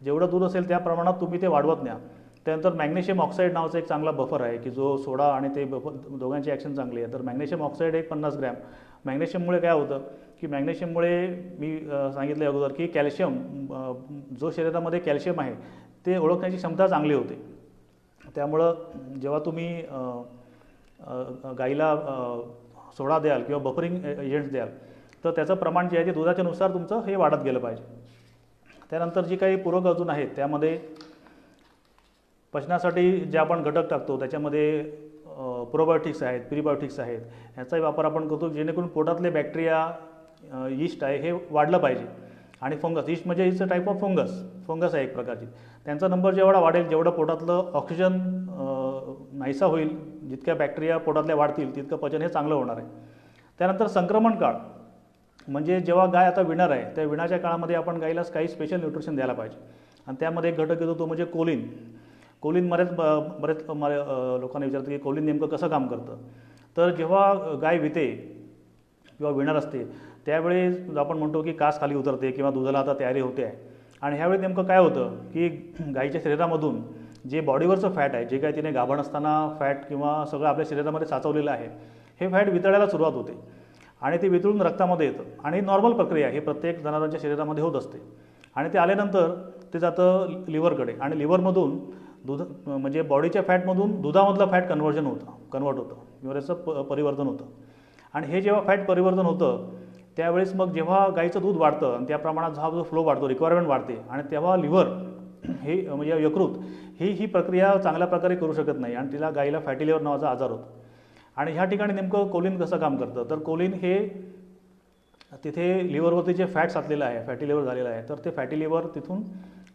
जेवढं दूध असेल त्या प्रमाणात तुम्ही ते वाढवत न्या. त्यानंतर मॅग्नेशियम ऑक्साईड नावाचा एक चांगला बफर आहे की जो सोडा आणि ते बफर दोघांची ॲक्शन चांगली आहे. तर मॅग्नेशियम ऑक्साईड एक 50 ग्रॅम. मॅग्नेशियममुळे काय होतं की मॅग्नेशियममुळे मी सांगितलं अगोदर की कॅल्शियम, जो शरीरामध्ये कॅल्शियम आहे ते ओळखण्याची क्षमता चांगली होते. त्यामुळं जेव्हा तुम्ही गाईला सोडा द्याल किंवा बफरिंग एजंट्स द्याल तर त्याचं प्रमाण जे आहे ते दुधाच्यानुसार तुमचं हे वाढत गेलं पाहिजे. त्यानंतर जी काही पूरक अजून आहेत त्यामध्ये पचनासाठी जे आपण घटक टाकतो त्याच्यामध्ये प्रोबायोटिक्स आहेत, प्रीबायोटिक्स आहेत, ह्याचाही वापर आपण करतो जेणेकरून पोटातले बॅक्टेरिया, यीस्ट आहे हे वाढलं पाहिजे. आणि फंगस, यीस्ट म्हणजे it's a type of fungus आहे एक प्रकारची. त्यांचा नंबर जेवढा वाढेल, जेवढं पोटातलं ऑक्सिजन नाहीसा होईल, जितक्या बॅक्टेरिया पोटातल्या वाढतील तितकं पचन हे चांगलं होणार आहे. त्यानंतर संक्रमण काळ, म्हणजे जेव्हा गाय आता विणार आहे त्या विणाच्या काळामध्ये आपण गाईला काही स्पेशल न्यूट्रिशन द्यायला पाहिजे. आणि त्यामध्ये एक घटक येतो तो म्हणजे कोलिन. बरेच लोकांना विचारतं की कोलिन नेमकं कसं काम करतं. तर जेव्हा गाय विते किंवा विणार असते त्यावेळी आपण म्हणतो की कास खाली उतरते किंवा दुधाला आता तयारी होते आहे. आणि ह्यावेळी नेमकं काय होतं की गाईच्या शरीरामधून जे बॉडीवरचं फॅट आहे, जे काय तिने गाभण असताना फॅट किंवा सगळं आपल्या शरीरामध्ये साचवलेलं आहे, हे फॅट वितळायला सुरुवात होते आणि ते वितळून रक्तामध्ये येतं. आणि नॉर्मल प्रक्रिया हे प्रत्येक जनावरांच्या शरीरामध्ये होत असते. आणि ते आल्यानंतर ते जातं लिव्हरकडे आणि लिव्हरमधून म्हणजे बॉडीच्या फॅटमधून दुधामधलं फॅट कन्वर्ट होतं किंवा त्याचं परिवर्तन होतं. आणि हे जेव्हा फॅट परिवर्तन होतं त्यावेळेस मग जेव्हा गाईचं दूध वाढतं आणि त्या प्रमाणात हा जो फ्लो वाढतो, रिक्वायरमेंट वाढते, आणि तेव्हा लिव्हर हे म्हणजे यकृत ही प्रक्रिया चांगल्या प्रकारे करू शकत नाही आणि तिला गाईला फॅटी लिव्हर नावाचा आजार होतो. आणि ह्या ठिकाणी नेमकं कोलिन कसं काम करतं, तर कोलिन हे तिथे लिव्हरवरती जे फॅट साचलेलं आहे, फॅटी लिव्हर झालेलं आहे, तर ते फॅटी लिव्हर तिथून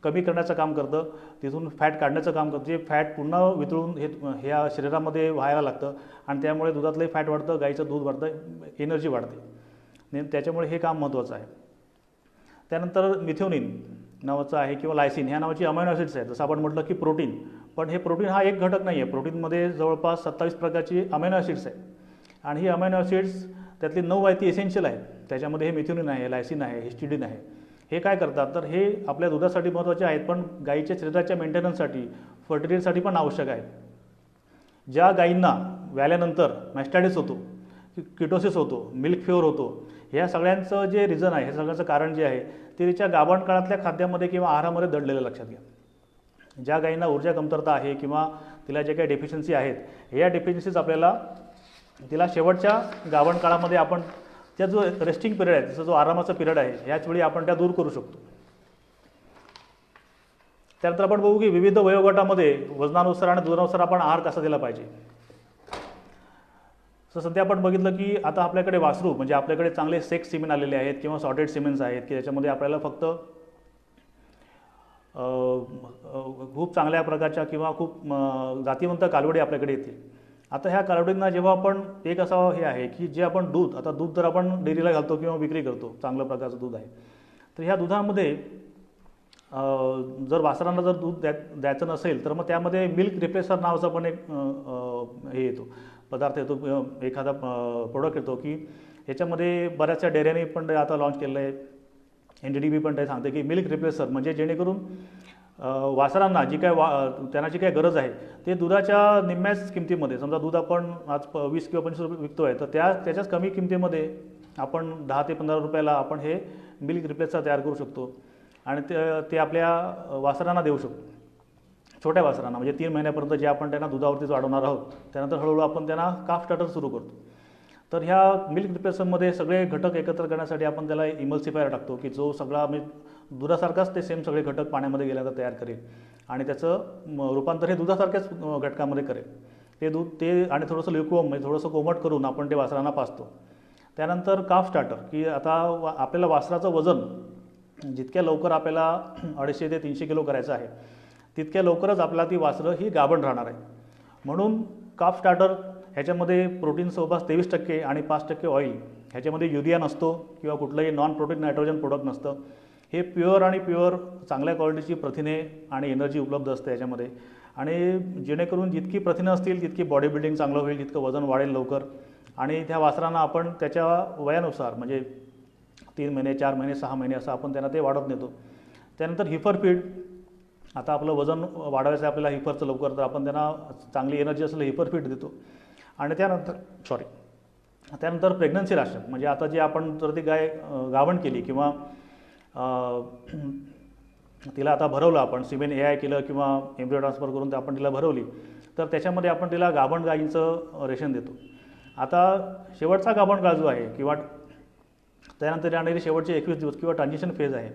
कमी करण्याचं काम करतं, तिथून फॅट काढण्याचं काम करतं. जे फॅट पुन्हा वितळून ह्या शरीरामध्ये व्हायला लागतं आणि त्यामुळे दुधातलंही फॅट वाढतं, गाईचं दूध वाढतं, एनर्जी वाढते. त्याच्यामुळे हे काम महत्त्वाचं आहे. त्यानंतर मिथ्योनिन नावाचं आहे किंवा लायसिन ह्या नावाची अमायनो ॲसिड्स आहेत. जसं आपण म्हटलं की प्रोटीन, पण हे प्रोटीन हा एक घटक नाही आहे. प्रोटीनमध्ये जवळपास 27 प्रकारची अमायनो ॲसिड्स आहेत. आणि ही अमायनो ॲसिड्स त्यातली 9 आहे ती एसेन्शियल आहेत. त्याच्यामध्ये हे मिथ्योनिन आहे, लायसिन आहे, हिस्टिडिन आहे. हे काय करतात तर हे आपल्या दुधासाठी महत्त्वाचे आहेत, पण गाईच्या शरीराच्या मेंटेनन्ससाठी, फर्टिलिटीसाठी पण आवश्यक आहेत. ज्या गाईंना व्याल्यानंतर मॅस्टायटिस होतो, किटोसिस होतो, मिल्क फिवर होतो, ह्या सगळ्यांचं जे रिझन आहे, हे सगळ्यांचं कारण जे आहे ते तिच्या गाभण काळातल्या खाद्यामध्ये किंवा आहारामध्ये दडलेलं लक्षात घ्या. ज्या गाईंना ऊर्जा कमतरता आहे किंवा तिला जे काही डेफिशियन्सी आहेत, या डेफिशियन्सीज आपल्याला तिला शेवटच्या गाभण काळामध्ये आपण त्या जो रेस्टिंग पिरियड आहे, त्याचा जो आरामाचा पिरियड आहे, ह्याच वेळी आपण त्या दूर करू शकतो. त्यानंतर आपण बघू की विविध वयोगटामध्ये वजनानुसार आणि दुधानुसार आपण आहार कसा दिला पाहिजे. तर सध्या आपण बघितलं की आता आपल्याकडे वासरू म्हणजे आपल्याकडे चांगले सेक्स सिमेन आलेले आहेत किंवा सॉर्टेड सिमेन्स आहेत की त्याच्यामध्ये आपल्याला फक्त खूप चांगल्या प्रकारच्या किंवा खूप जातीवंत कालवडी आपल्याकडे येतील. आता ह्या कालवडींना जेव्हा आपण एक असं हे आहे की जे आपण दूध जर आपण डेअरीला घालतो किंवा विक्री करतो, चांगल्या प्रकारचं दूध आहे, तर ह्या दुधामध्ये जर वासरांना जर दूध द्यायचं नसेल तर मग त्यामध्ये मिल्क रिप्लेसर नावाचा पण एक हे येतो, पदार्थ येतो, एखादा प्रोडक्ट येतो की ह्याच्यामध्ये बऱ्याचशा डेअऱ्यांनी पण ते आता लॉन्च केलं आहे. NDDB पण ते सांगते की मिल्क रिप्लेसर म्हणजे जेणेकरून वासरांना जी काय त्यांना जी काय गरज आहे ते दुधाच्या निम्म्याच किमतीमध्ये, समजा दूध आपण आज 20 किंवा 25 रुपये विकतो आहे तर त्याच्याच कमी किमतीमध्ये आपण 10 ते 15 रुपयाला आपण हे मिल्क रिप्लेसर तयार करू शकतो आणि ते आपल्या वासरांना देऊ शकतो, छोट्या वासरांना, म्हणजे 3 महिन्यापर्यंत जे आपण त्यांना दुधावरतीच वाढवणार आहोत. त्यानंतर हळूहळू आपण त्यांना काफ स्टार्टर सुरू करतो. तर ह्या मिल्क रिप्लेसरमध्ये सगळे घटक एकत्र करण्यासाठी आपण त्याला इमल्सिफायर टाकतो की जो सगळा म्हणजे दुधासारखाच ते सेम सगळे घटक पाण्यामध्ये गेल्यानंतर तयार करेल आणि त्याचं रूपांतर हे दुधासारख्याच घटकामध्ये करेल. ते दूध ते आणि थोडंसं ल्युकवॉर्म म्हणजे थोडंसं कोमट करून आपण ते वासरांना पाजतो. त्यानंतर काफ स्टार्टर की आता आपल्याला वासराचं वजन जितक्या लवकर आपल्याला 250 ते 300 किलो करायचं आहे तितक्या लवकरच आपल्याला ती वासरं ही गाभण राहणार आहे. म्हणून काफ स्टार्टर ह्याच्यामध्ये प्रोटीनसोबत 23% आणि 5% ऑइल, ह्याच्यामध्ये युरिया नसतो किंवा कुठलंही नॉन प्रोटीन नायट्रोजन प्रोडक्ट नसतं. हे प्युअर आणि प्युअर चांगल्या क्वालिटीची प्रथिने आणि एनर्जी उपलब्ध असते याच्यामध्ये. आणि जेणेकरून जितकी प्रथिनं असतील तितकी बॉडी बिल्डिंग चांगलं होईल, तितकं वजन वाढेल लवकर आणि त्या वासरांना आपण त्याच्या वयानुसार म्हणजे 3 महिने, 4 महिने, 6 महिने असं आपण त्यांना ते वाढत नेतो. त्यानंतर हिफर फीड, आता आपलं वजन वाढवायचं आहे आपल्याला हिफरचं लवकर, तर आपण त्यांना चांगली एनर्जी असलेलं हिफर फीड देतो. आणि त्यानंतर प्रेग्नन्सी राशन, म्हणजे आता जे आपण जर ती गाय गाभण केली किंवा तिला आता भरवलं आपण सिमेन AI केलं किंवा एम्ब्रियो ट्रान्सफर करून आपण तिला भरवली तर त्याच्यामध्ये आपण तिला गाभण गायीचं रेशन देतो. आता शेवटचा गाभण काळ जो आहे किंवा त्यानंतर येणारे शेवटचे 21 दिवस किंवा ट्रान्झिशन फेज आहे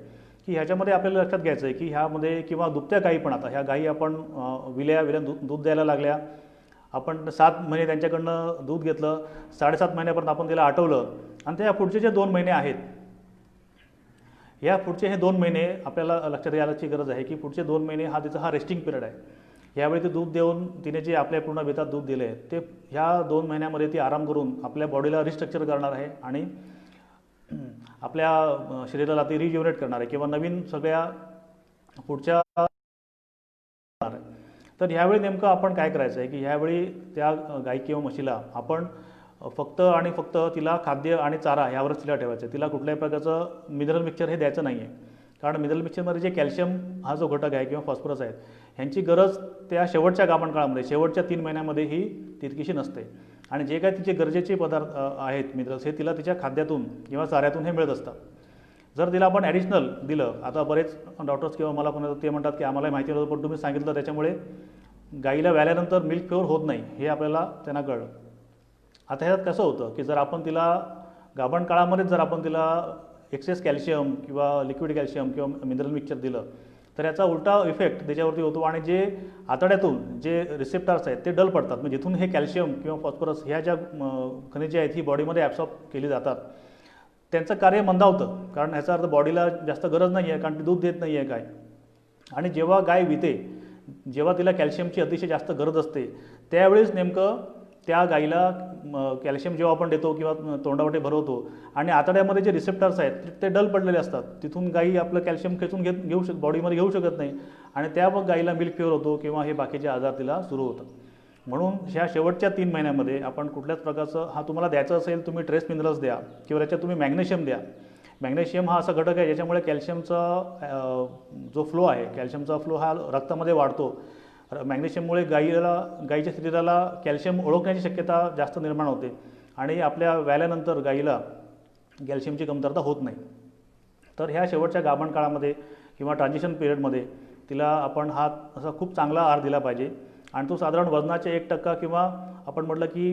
की ह्याच्यामध्ये आपल्याला लक्षात घ्यायचं आहे की ह्यामध्ये किंवा दुभत्या गायी पण, आता ह्या गायी आपण विल्या दूध द्यायला लागल्या, आपण 7 महिने त्यांच्याकडनं दूध घेतलं, 7.5 महिन्यापर्यंत आपण तिला आटवलं आणि त्या पुढचे जे 2 महिने आहेत, ह्या पुढचे हे 2 महिने आपल्याला लक्षात घ्यायची गरज आहे की पुढचे 2 महिने हा तिचा रेस्टिंग पिरियड आहे. यावेळी ते दूध देऊन तिने जे आपल्या पूर्ण बेतात दूध दिले आहे ते ह्या 2 महिन्यामध्ये ती आराम करून आपल्या बॉडीला रिस्ट्रक्चर करणार आहे आणि आपल्या शरीराला ती रिज्युनेट करणार आहे किंवा नवीन सगळ्या पुढच्या. तर ह्यावेळी नेमकं आपण काय करायचं आहे की ह्यावेळी त्या गाय किंवा म्हशीला आपण फक्त आणि फक्त तिला खाद्य आणि चारा ह्यावरच तिला ठेवायचं आहे. तिला कुठल्याही प्रकारचं मिनरल मिक्सचर हे द्यायचं नाही आहे, कारण मिनरल मिक्सचरमध्ये जे कॅल्शियम हा जो घटक आहे किंवा फॉस्फरस आहे ह्यांची गरज त्या शेवटच्या गाभण काळामध्ये, शेवटच्या 3 महिन्यामध्ये ही तितकीशी नसते. आणि जे काय तिचे गरजेचे पदार्थ आहेत मिनरल्स हे तिला तिच्या खाद्यातून किंवा चाऱ्यातून हे मिळत असतात. जर तिला आपण ॲडिशनल दिलं, आता बरेच डॉक्टर्स किंवा मला पण ते म्हणतात की आम्हाला माहिती नव्हतं पण तुम्ही सांगितलं त्याच्यामुळे गाईला व्याल्यानंतर मिल्क प्युअर होत नाही हे आपल्याला त्यांना कळलं. आता ह्यात कसं होतं की जर आपण तिला गाभण काळामध्येच जर आपण तिला एक्सेस कॅल्शियम किंवा लिक्विड कॅल्शियम किंवा मिनरल मिक्सचर दिलं तर याचा उलटा इफेक्ट त्याच्यावरती होतो आणि जे आतड्यातून जे रिसेप्टर्स आहेत ते डल पडतात. म्हणजे जिथून हे कॅल्शियम किंवा फॉस्फरस ह्या ज्या खनिजे आहेत ही बॉडीमध्ये ॲब्सॉर्ब केली जातात त्यांचं कार्य मंदावतं, कारण ह्याचा अर्थ बॉडीला जास्त गरज नाही आहे कारण ती दूध देत नाही आहे गाय. आणि जेव्हा गाय विते, जेव्हा तिला कॅल्शियमची अतिशय जास्त गरज असते त्यावेळेस नेमकं त्या गाईला कॅल्शियम जेव्हा आपण देतो किंवा तोंडावाटे भरवतो आणि आतड्यामध्ये जे रिसेप्टर्स आहेत ते डल पडलेले असतात, तिथून गाई आपलं कॅल्शियम खेचून घेऊ बॉडीमध्ये घेऊ शकत नाही आणि त्या मग गाईला मिल्क फेवर होतो किंवा हे बाकीचे आजार तिला सुरू होतात. म्हणून ह्या शेवटच्या 3 महिन्यामध्ये आपण कुठल्याच प्रकारचं हा तुम्हाला द्यायचं असेल तुम्ही ट्रेस मिनरल्स द्या किंवा त्याच्यात तुम्ही मॅग्नेशियम द्या. मॅग्नेशियम हा असा घटक आहे ज्याच्यामुळे कॅल्शियमचा जो फ्लो आहे, कॅल्शियमचा फ्लो हा रक्तामध्ये वाढतो. मॅग्नेशियममुळे गाईच्या शरीराला कॅल्शियम ओळखण्याची शक्यता जास्त निर्माण होते आणि आपल्या व्याल्यानंतर गाईला कॅल्शियमची कमतरता होत नाही. तर ह्या शेवटच्या गाभण काळामध्ये किंवा ट्रान्झिशन पिरियडमध्ये तिला आपण हा असा खूप चांगला आहार दिला पाहिजे आणि तो साधारण वजनाचे 1% किंवा आपण म्हटलं की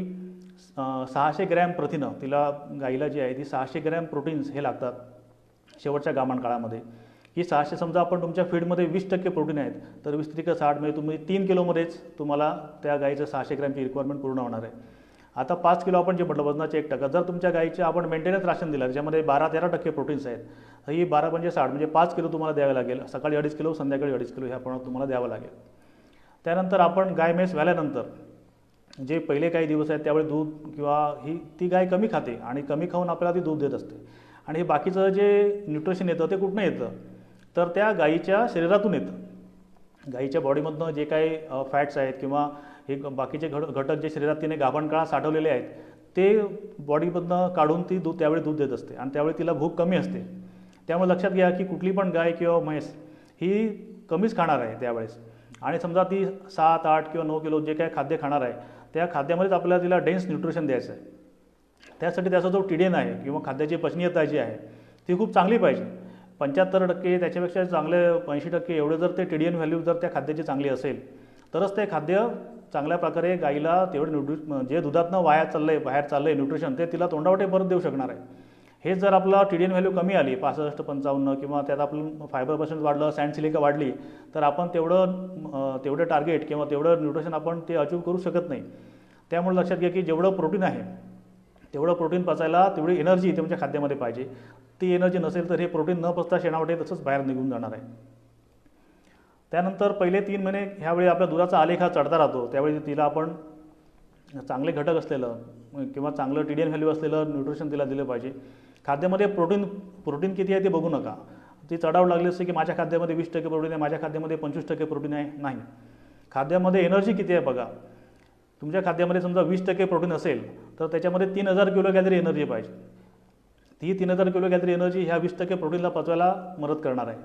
600 ग्रॅम प्रथिनं तिला गाईला जी आहे ती 600 ग्रॅम प्रोटीन्स हे लागतात शेवटच्या गाभण काळामध्ये. ही 600 समजा आपण तुमच्या फीडमध्ये 20% प्रोटीन आहेत तर 20×60 म्हणजे तुम्ही 3 किलोमध्येच तुम्हाला त्या गाईचं 600 ग्रॅमची रिक्वायरमेंट पूर्ण होणार आहे. आता 5 किलो आपण जे म्हटलं वजनाचे 1%, जर तुमच्या गाईचे आपण मेंटेनन्स राशन दिलं ज्यामध्ये 12-13% प्रोटीन्स आहेत तर ही 12×60 म्हणजे 5 किलो तुम्हाला द्यावे लागेल. सकाळी 2.5 किलो, संध्याकाळी 2.5 किलो ह्या प्रमाणात तुम्हाला द्यावं लागेल. त्यानंतर आपण गाय म्हैस व्याल्यानंतर जे पहिले काही दिवस आहेत त्यावेळी दूध किंवा ती गाय कमी खाते आणि कमी खाऊन आपल्याला ती दूध देत असते आणि हे बाकीचं जे न्यूट्रिशन येतं ते कुठनं येतं तर त्या गाईच्या शरीरातून येतं. गाईच्या बॉडीमधनं जे काही फॅट्स आहेत किंवा हे बाकीचे घटक जे शरीरात तिने गाभण काळात साठवलेले आहेत ते बॉडीमधनं काढून ती त्यावेळी दूध देत असते आणि त्यावेळी तिला भूक कमी असते. त्यामुळे लक्षात घ्या की कुठली पण गाय किंवा म्हैस ही कमीच खाणार आहे त्यावेळेस. आणि समजा ती 7, 8 किंवा 9 किलो जे काय खाद्य खाणार आहे त्या खाद्यामध्येच आपल्याला तिला डेन्स न्यूट्रिशन द्यायचं आहे. त्यासाठी त्याचा जो TDN आहे किंवा खाद्याची पचनीयता जी आहे ती खूप चांगली पाहिजे. 75% त्याच्यापेक्षा चांगले 80% एवढे जर ते TDN व्हॅल्यू जर त्या खाद्याची चांगली असेल तरच ते खाद्य चांगल्या प्रकारे गाईला तेवढं जे दुधातनं बाहेर चाललं आहे न्यूट्रिशन ते तिला तोंडावाटे परत देऊ शकणार आहे. हे जर आपला TDN व्हॅल्यू कमी आली 65-55 किंवा त्यात आपलं फायबर पर्सेंट वाढलं, सॅन्ड सिलिका वाढली तर आपण तेवढं टार्गेट किंवा तेवढं न्यूट्रिशन आपण ते अचीव करू शकत नाही. त्यामुळे लक्षात घ्या की जेवढं प्रोटीन आहे तेवढं प्रोटीन पचायला तेवढी एनर्जी तुमच्या खाद्यामध्ये पाहिजे. ती एनर्जी नसेल तर हे प्रोटीन न पचता शेणावाटे तसंच बाहेर निघून जाणार आहे. त्यानंतर पहिले 3 महिने ह्यावेळी आपल्या दुधाचा आलेख हा चढता राहतो. त्यावेळी तिला आपण चांगले घटक असलेलं किंवा चांगलं TDN व्हॅल्यू असलेलं न्यूट्रिशन तिला दिलं पाहिजे. खाद्यामध्ये प्रोटीन किती आहे ते बघू नका. ती चढाव लागली असते की माझ्या खाद्यामध्ये 20% प्रोटीन आहे, माझ्या खाद्यामध्ये 25% प्रोटीन आहे. नाही, खाद्यामध्ये एनर्जी किती आहे बघा. तुमच्या खाद्यामध्ये समजा 20% प्रोटीन असेल तर त्याच्यामध्ये 3000 किलो कॅलरी एनर्जी पाहिजे. ती 3000 किलो कॅलरी एनर्जी ह्या 20% प्रोटीनला पचवायला मदत करणार आहे.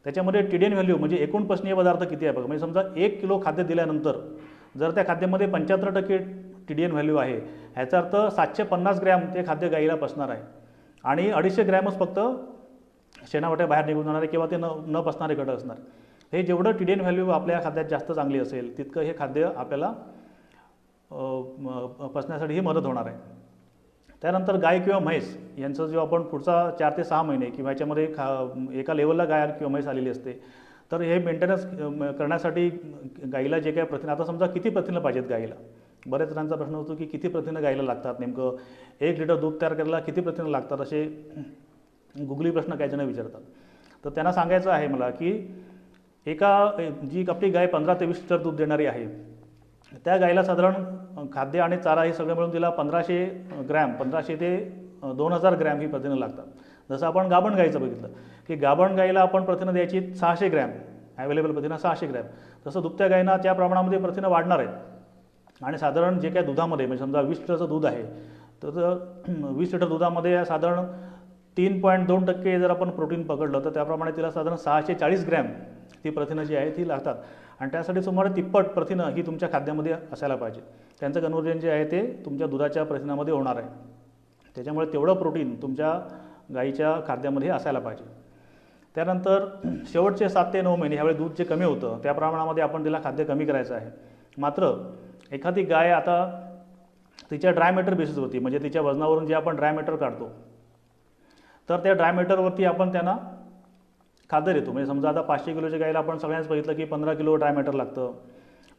त्याच्यामध्ये TDN व्हॅल्यू म्हणजे एकूण पचनीय पदार्थ किती आहे बघा. म्हणजे समजा 1 किलो खाद्य दिल्यानंतर जर त्या खाद्यामध्ये 75% TDN व्हॅल्यू आहे ह्याचा अर्थ 750 ग्रॅम ते खाद्य गाईला पचणार आहे आणि 250 ग्रॅमच फक्त शेणावाट्या बाहेर निघून जाणार आहे किंवा ते न पचणारे घटक असणार. हे जेवढं TDN व्हॅल्यू आपल्या खाद्यात जास्त चांगली असेल तितकं हे खाद्य आपल्याला पचण्यासाठीही मदत होणार आहे. त्यानंतर गाय किंवा म्हैस यांचं जेव्हा आपण पुढचा 4 ते 6 महिने किंवा याच्यामध्ये एका लेवलला गाय किंवा म्हैस आलेली असते तर हे मेंटेनन्स करण्यासाठी गाईला जे काय प्रथिन, आता समजा किती प्रथिनं पाहिजेत गाईला. बऱ्याच जणांचा प्रश्न होतो की किती प्रथिनं गाईला लागतात, नेमकं 1 लिटर दूध तयार करायला किती प्रथिनं लागतात, असे गुगली प्रश्न काही जण विचारतात. तर त्यांना सांगायचं आहे मला की जी आपली गाय 15 ते 20 लिटर दूध देणारी आहे त्या गाईला साधारण खाद्य आणि चारा हे सगळं मिळून तिला 1500 ग्रॅम 1500 ते 2000 ग्रॅम ही प्रथिनं लागतात. जसं आपण गाभण गाईचं बघितलं की गाभण गाईला आपण प्रथिनं द्यायची 600 ग्रॅम, ॲवेलेबल प्रथिनं 600 ग्रॅम. तसं दुभत्या गायींना त्या प्रमाणामध्ये प्रथिनं वाढणार आहेत. आणि साधारण जे काय दुधामध्ये म्हणजे समजा 20 लिटरचं दूध आहे तर 20 लिटर दुधामध्ये साधारण 3.2% जर आपण प्रोटीन पकडलं तर त्याप्रमाणे तिला साधारण 640 ग्रॅम ती प्रथिनं जी आहे ती लागतात. आणि त्यासाठी सुमारे 3पट प्रथिनं ही तुमच्या खाद्यामध्ये असायला पाहिजे. त्यांचं कन्व्हर्जन जे आहे ते तुमच्या दुधाच्या प्रथिनामध्ये होणार आहे. त्याच्यामुळे तेवढं प्रोटीन तुमच्या गाईच्या खाद्यामध्ये असायला पाहिजे. त्यानंतर शेवटचे 7 ते 9 महिने ह्यावेळी दूध जे कमी होतं त्या प्रमाणामध्ये आपण तिला खाद्य कमी करायचं आहे. मात्र एखादी गाय आता तिच्या ड्रायमॅटर बेसिसवरती म्हणजे तिच्या वजनावरून जे आपण ड्रायमॅटर काढतो तर त्या ड्रायमॅटरवरती आपण त्यांना खाद्य देतो. म्हणजे समजा आता 500 किलोच्या गाईला आपण सगळ्यांच बघितलं की 15 किलो ड्रायमॅटर लागतं.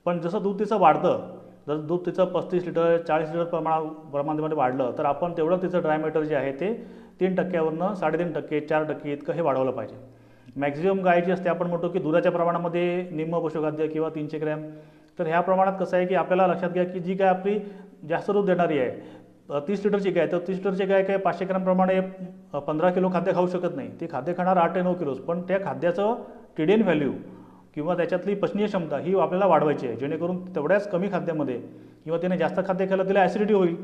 पण जसं दूध तिचं वाढतं, जर दूध तिचं 35 लिटर 40 लिटर प्रमाणामध्ये वाढलं तर आपण तेवढं तिचं ड्रायमॅटर जे आहे ते 3%वरनं 3.5% 4% इतकं हे वाढवलं पाहिजे. मॅक्झिमम गाय जी असते आपण म्हणतो की दुधाच्या प्रमाणामध्ये निम्म पशुखाद्य किंवा 300 ग्रॅम. तर ह्या प्रमाणात कसं आहे की आपल्याला लक्षात घ्या की जी गाय आपली जास्त दूध देणारी आहे 30 लिटरची गाय, तर 30 लिटरची गाय काय 500 ग्रॅमप्रमाणे 15 किलो खाद्य खाऊ शकत नाही. ती खाद्य खाणार 8 ते 9 किलोच. पण त्या खाद्याचं TDN व्हॅल्यू किंवा त्याच्यातली पचनीय क्षमता ही आपल्याला वाढवायची आहे, जेणेकरून तेवढ्याच कमी खाद्यामध्ये किंवा तिने जास्त खाद्य खाल्लं तिला ॲसिडिटी होईल,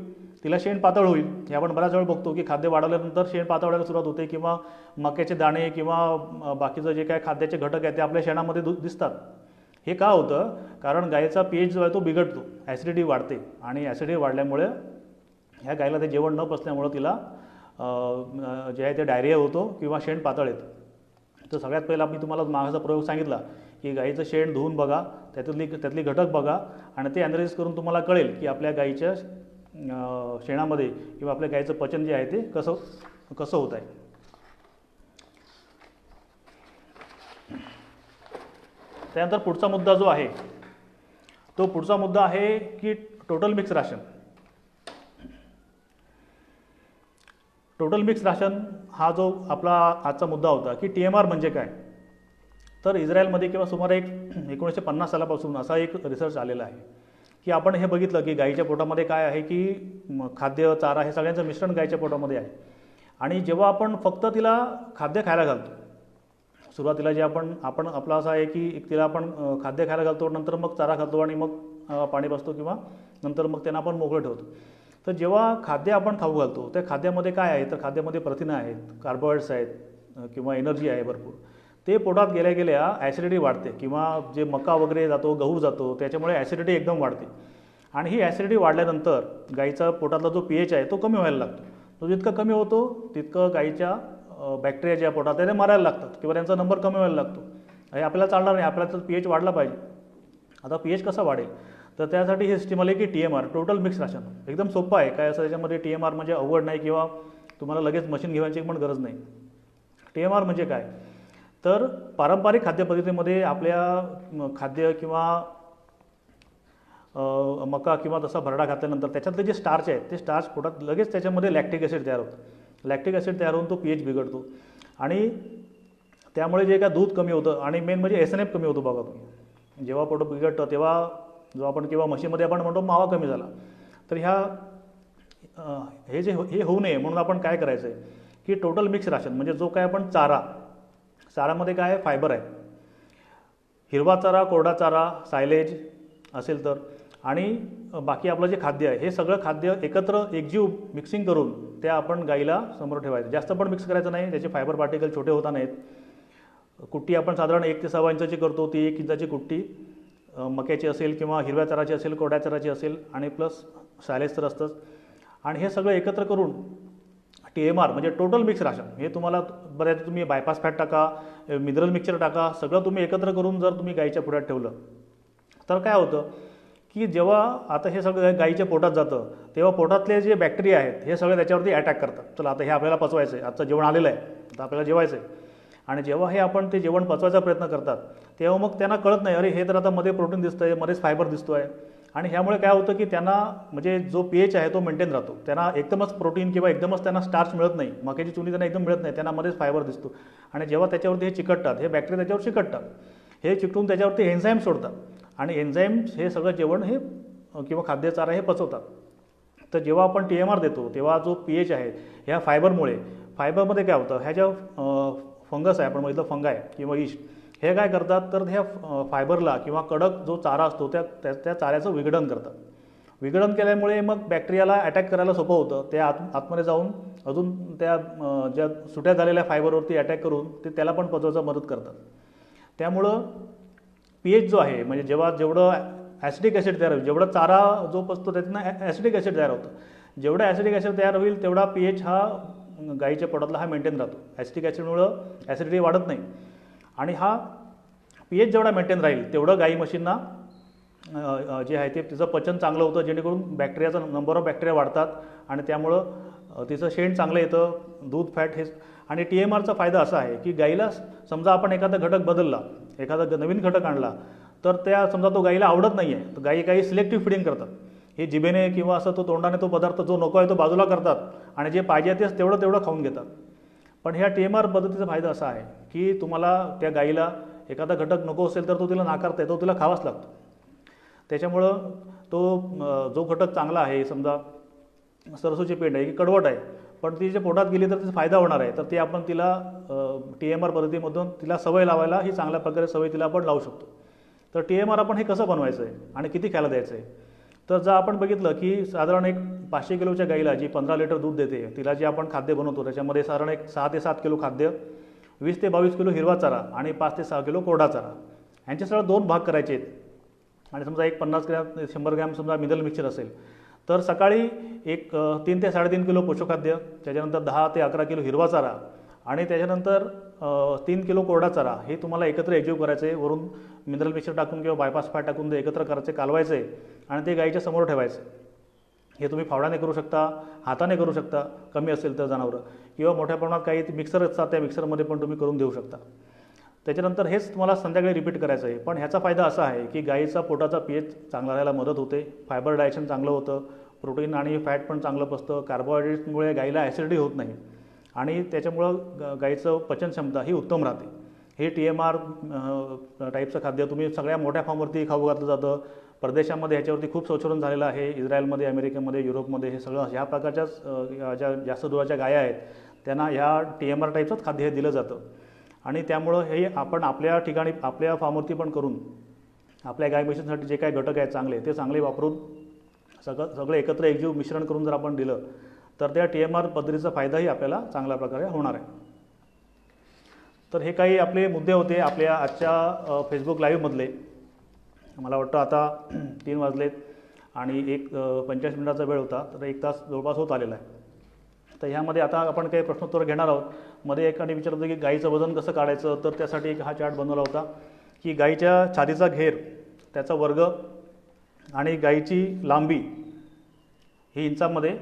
तिला शेण पातळ होईल. हे आपण बऱ्याच वेळ बघतो की खाद्य वाढवल्यानंतर शेण पातळ व्हायला सुरुवात होते किंवा मक्याचे दाणे किंवा बाकीचं जे काय खाद्याचे घटक आहेत ते आपल्या शेणामध्ये दिसतात. हे का होतं? कारण गायीचा pH जो आहे तो बिघडतो, ॲसिडिटी वाढते आणि ॲसिडिटी वाढल्यामुळे ह्या गायीला ते जेवण न पचल्यामुळं तिला जे आहे ते डायरिया होतो किंवा शेण पातळ येतं. तर सगळ्यात पहिला मी तुम्हाला मागाचा प्रयोग सांगितला की गाईचं शेण धुवून बघा, त्यातली घटक बघा आणि ते ॲनालिसिस करून तुम्हाला कळेल की आपल्या गाईच्या शेणामध्ये किंवा आपल्या गाईचं पचन जे आहे ते कसं होत आहे. त्यानंतर पुढचा मुद्दा जो आहे तो पुढचा मुद्दा आहे की total mix ration. Total mix ration हा जो आपला आजचा मुद्दा होता की TMR म्हणजे काय. तर इस्रायलमध्ये किंवा सुमारे 1950 सालापासून असा एक रिसर्च आलेला आहे की आपण हे बघितलं की गाईच्या पोटामध्ये काय आहे की खाद्य चारा हे सगळ्यांचं मिश्रण गाईच्या पोटामध्ये आहे. आणि जेव्हा आपण फक्त तिला खाद्य खायला घालतो, सुरुवातीला जे आपण आपला असा आहे की एक तिला आपण खाद्य खायला घालतो, नंतर मग चारा खातो आणि मग पाणी पाजतो किंवा नंतर मग त्यांना आपण मोकळं ठेवतो. तर जेव्हा खाद्य आपण खाऊ घालतो त्या खाद्यामध्ये काय आहे, तर खाद्यामध्ये प्रथिनं आहेत, कार्बोहायड्रेट्स आहेत किंवा एनर्जी आहे भरपूर. ते पोटात गेल्या गेल्या ॲसिडिटी वाढते किंवा जे मका वगैरे जातो, गहू जातो, त्याच्यामुळे ॲसिडिटी एकदम वाढते. आणि ही ॲसिडिटी वाढल्यानंतर गाईचा पोटातला जो pH आहे तो कमी व्हायला लागतो. तो जितका कमी होतो तितकं गाईच्या बॅक्टेरिया ज्या पोटात आहे ते मारायला लागतात किंवा त्यांचा नंबर कमी व्हायला लागतो. हे आपल्याला चालणार नाही, आपल्याला तर pH वाढला पाहिजे. आता pH कसा वाढेल, तर त्यासाठी हे सिस्टीम आले की TMR, टोटल मिक्स राशन. एकदम सोपं आहे, काय असं त्याच्यामध्ये TMR म्हणजे अवघड नाही किंवा तुम्हाला लगेच मशीन घेण्याची पण गरज नाही. TMR म्हणजे काय, तर पारंपरिक खाद्यपद्धतीमध्ये आपल्या खाद्य किंवा मका किंवा तसा भरडा घातल्यानंतर त्याच्यातले जे स्टार्च आहे ते स्टार्च पोटात लगेच त्याच्यामध्ये लॅक्टिक ॲसिड तयार होतं. लॅक्टिक ॲसिड तयार होऊन तो pH बिघडतो आणि त्यामुळे जे काय दूध कमी होतं आणि मेन म्हणजे SNF कमी होतो. बघा तुम्ही जेव्हा पोट बिघडतं तेव्हा जो आपण किंवा म्हशीमध्ये आपण म्हणतो मावा कमी झाला, तर हे होऊ नये म्हणून आपण काय करायचं आहे की टोटल मिक्स राशन म्हणजे जो काय आपण चारामध्ये काय आहे, फायबर आहे, हिरवा चारा, कोरडा चारा, सायलेज असेल तर, आणि बाकी आपलं जे खाद्य आहे हे सगळं खाद्य एकत्र एकजीव मिक्सिंग करून त्या आपण गाईला समोर ठेवायचं. जास्त पण मिक्स करायचं नाही, त्याचे फायबर पार्टिकल छोटे होता नाहीत. कुट्टी आपण साधारण 1 ते 6 इंचाची करतो, ती 1 इंचाची कुट्टी मक्याची असेल किंवा हिरव्या चाराची असेल, कोरड्या चाराची असेल आणि प्लस सायलेज तर असतंच. आणि हे सगळं एकत्र करून TMR म्हणजे टोटल मिक्स राशन, हे तुम्हाला बऱ्याच तुम्ही बायपास फॅट टाका, मिनरल मिक्सचर टाका, सगळं तुम्ही एकत्र करून जर तुम्ही गाईच्या पुढ्यात ठेवलं तर काय होतं की जेव्हा आता हे सगळं गाईच्या पोटात जातं तेव्हा पोटातले जे बॅक्टेरिया आहेत हे सगळे त्याच्यावरती अटॅक करतात. चला आता हे आपल्याला पचवायचं आहे, आजचं जेवण आलेलं आहे, आता आपल्याला जेवायचं आहे. आणि जेव्हा हे आपण ते जेवण पचवायचा प्रयत्न करतात तेव्हा मग त्यांना कळत नाही, अरे हे तर आता मध्ये प्रोटीन दिसतं आहे, मध्येच फायबर दिसतो आहे. आणि ह्यामुळे काय होतं की त्यांना म्हणजे जो pH आहे तो मेंटेन राहतो. त्यांना एकदमच प्रोटीन किंवा एकदमच त्यांना स्टार्च मिळत नाही, मक्याची चुनी त्यांना एकदम मिळत नाही, त्यांना मध्येच फायबर दिसतो. आणि जेव्हा त्याच्यावरती हे चिकटतात, हे बॅक्टेरिया त्याच्यावर चिकटतात, हे चिकटून त्याच्यावरती एन्झाईम सोडतात आणि एन्झाईम्स हे सगळं जेवण हे किंवा खाद्यचारा हे पचवतात. तर जेव्हा आपण TMR देतो तेव्हा जो pH आहे ह्या फायबरमध्ये काय होतं, ह्या ज्या फंगस आहे, आपण म्हटलं फंगाय किंवा ईस्ट, हे काय करतात तर ह्या फायबरला किंवा कडक जो चारा असतो त्या चाऱ्याचं विघटन करतात. विघटन केल्यामुळे मग बॅक्टेरियाला अटॅक करायला सोपं होतं. ते आतमध्ये जाऊन अजून त्या ज्या सुट्या झालेल्या फायबरवरती अटॅक करून ते त्याला पण पचवायचा मदत करतात. त्यामुळं pH जो आहे म्हणजे जेवढं ॲसिडिक ॲसिड तयार होईल, जेवढा चारा जो पचतो त्यातनं ॲसिडिक ॲसिड तयार होतं, जेवढं ॲसिडिक ॲसिड तयार होईल तेवढा pH हा गाईच्या पोटातला हा मेंटेन राहतो. ॲसिडिक ॲसिडमुळं ॲसिडिटी वाढत नाही आणि हा pH जेवढा मेंटेन राहील तेवढं गाई म्हशींना जे आहे ते तिचं पचन चांगलं होतं, जेणेकरून बॅक्टेरियाचा नंबर ऑफ बॅक्टेरिया वाढतात आणि त्यामुळं तिचं शेण चांगलं येतं, दूध फॅट हे. आणि TMRचा फायदा असा आहे की गाईला समजा आपण एखादा घटक बदलला, एखादा नवीन घटक आणला, तर त्या समजा तो गाईला आवडत नाही आहे, तर काही सिलेक्टिव्ह फिडिंग करतात. हे जिभेने किंवा असं तो तोंडाने तो पदार्थ जो नको आहे तो बाजूला करतात आणि जे पाहिजे तेच तेवढं खाऊन घेतात. पण ह्या TMR पद्धतीचा फायदा असा आहे की तुम्हाला त्या गाईला एखादा घटक नको असेल तर तो तिला नाकारता येतो, तिला खावाच लागतो. त्याच्यामुळं तो जो घटक चांगला आहे, समजा सरसूची पेंड आहे की कडवट आहे, पण ती जे पोटात गेली तर तिचा फायदा होणार आहे, तर ते आपण तिला TMR पद्धतीमधून तिला सवय लावायला ही चांगल्या प्रकारे सवय तिला आपण लावू शकतो. तर TMR आपण हे कसं बनवायचं आहे आणि किती खायला द्यायचं आहे, तर जर आपण बघितलं की साधारण एक 500 किलोच्या गाईला जी 15 लिटर दूध देते, तिला जे आपण खाद्य बनवतो त्याच्यामध्ये साधारण एक 6 ते 7 किलो खाद्य, 20 ते 22 किलो हिरवा चारा आणि 5 ते 6 किलो कोरडा चारा, यांचे सगळं 2 भाग करायचे आहेत. आणि समजा एक 50 ग्रॅम 100 ग्रॅम समजा मिनरल मिक्सचर असेल तर सकाळी एक 3 ते 3.5 किलो पोषकखाद्य, त्याच्यानंतर 10 ते 11 किलो हिरवा चारा आणि त्याच्यानंतर 3 किलो कोरडा चारा, हे तुम्हाला एकत्र एकजीव करायचं आहे. वरून मिनरल मिक्सचर टाकून किंवा बायपास फॅट टाकून ते एकत्र करायचे, कालवायचं आहे आणि ते गाईच्या समोर ठेवायचं. हे तुम्ही फावड्याने करू शकता, हाताने करू शकता कमी असेल तर जनावरं, किंवा मोठ्या प्रमाणात काही मिक्सर असतात त्या मिक्सरमध्ये पण तुम्ही करून देऊ शकता. त्याच्यानंतर हेच तुम्हाला संध्याकाळी रिपीट करायचं आहे. पण ह्याचा फायदा असा आहे की गाईचा पोटाचा pH चांगला राहायला मदत होते, फायबर डायजेशन चांगलं होतं, प्रोटीन आणि फॅट पण चांगलं पचतं, कार्बोहायड्रेट्समुळे गाईला ॲसिडिटी होत नाही आणि त्याच्यामुळं गाईचं पचनक्षमता ही उत्तम राहते. हे TMR टाईपचं खाद्य तुम्ही सगळ्या मोठ्या फार्मवरती खाऊ घातलं जातं. परदेशामध्ये ह्याच्यावरती खूप संशोधन झालेलं आहे, इस्रायलमध्ये, अमेरिकेमध्ये, युरोपमध्ये. हे सगळं ह्या प्रकारच्याच ज्या जास्त दुधाच्या गाया आहेत त्यांना ह्या TMR टाईपचंच खाद्य हे दिलं जातं आणि त्यामुळं हे आपण आपल्या ठिकाणी आपल्या फार्मवरती पण करून आपल्या गाय म्हशींसाठी जे काही घटक आहेत चांगले ते चांगले वापरून सगळं एकत्र एकजीव मिश्रण करून जर आपण दिलं तर त्या TMR पद्धतीचा फायदाही आपल्याला चांगल्या प्रकारे होणार आहे. तर हे काही आपले मुद्दे होते आपल्या आजच्या फेसबुक लाईव्हमधले. मला वाटतं आता 3 वाजलेत आणि 45 मिनिटाचा वेळ होता, तर 1 तास जवळपास होत आलेला आहे. तर ह्यामध्ये आता आपण काही प्रश्नोत्तर घेणार आहोत. मध्ये एकाने विचारलं होतं की गाईचं वजन कसं काढायचं, तर त्यासाठी हा चार्ट बनवला होता की गाईच्या छातीचा घेर, त्याचा वर्ग आणि गाईची लांबी ही इंचामध्ये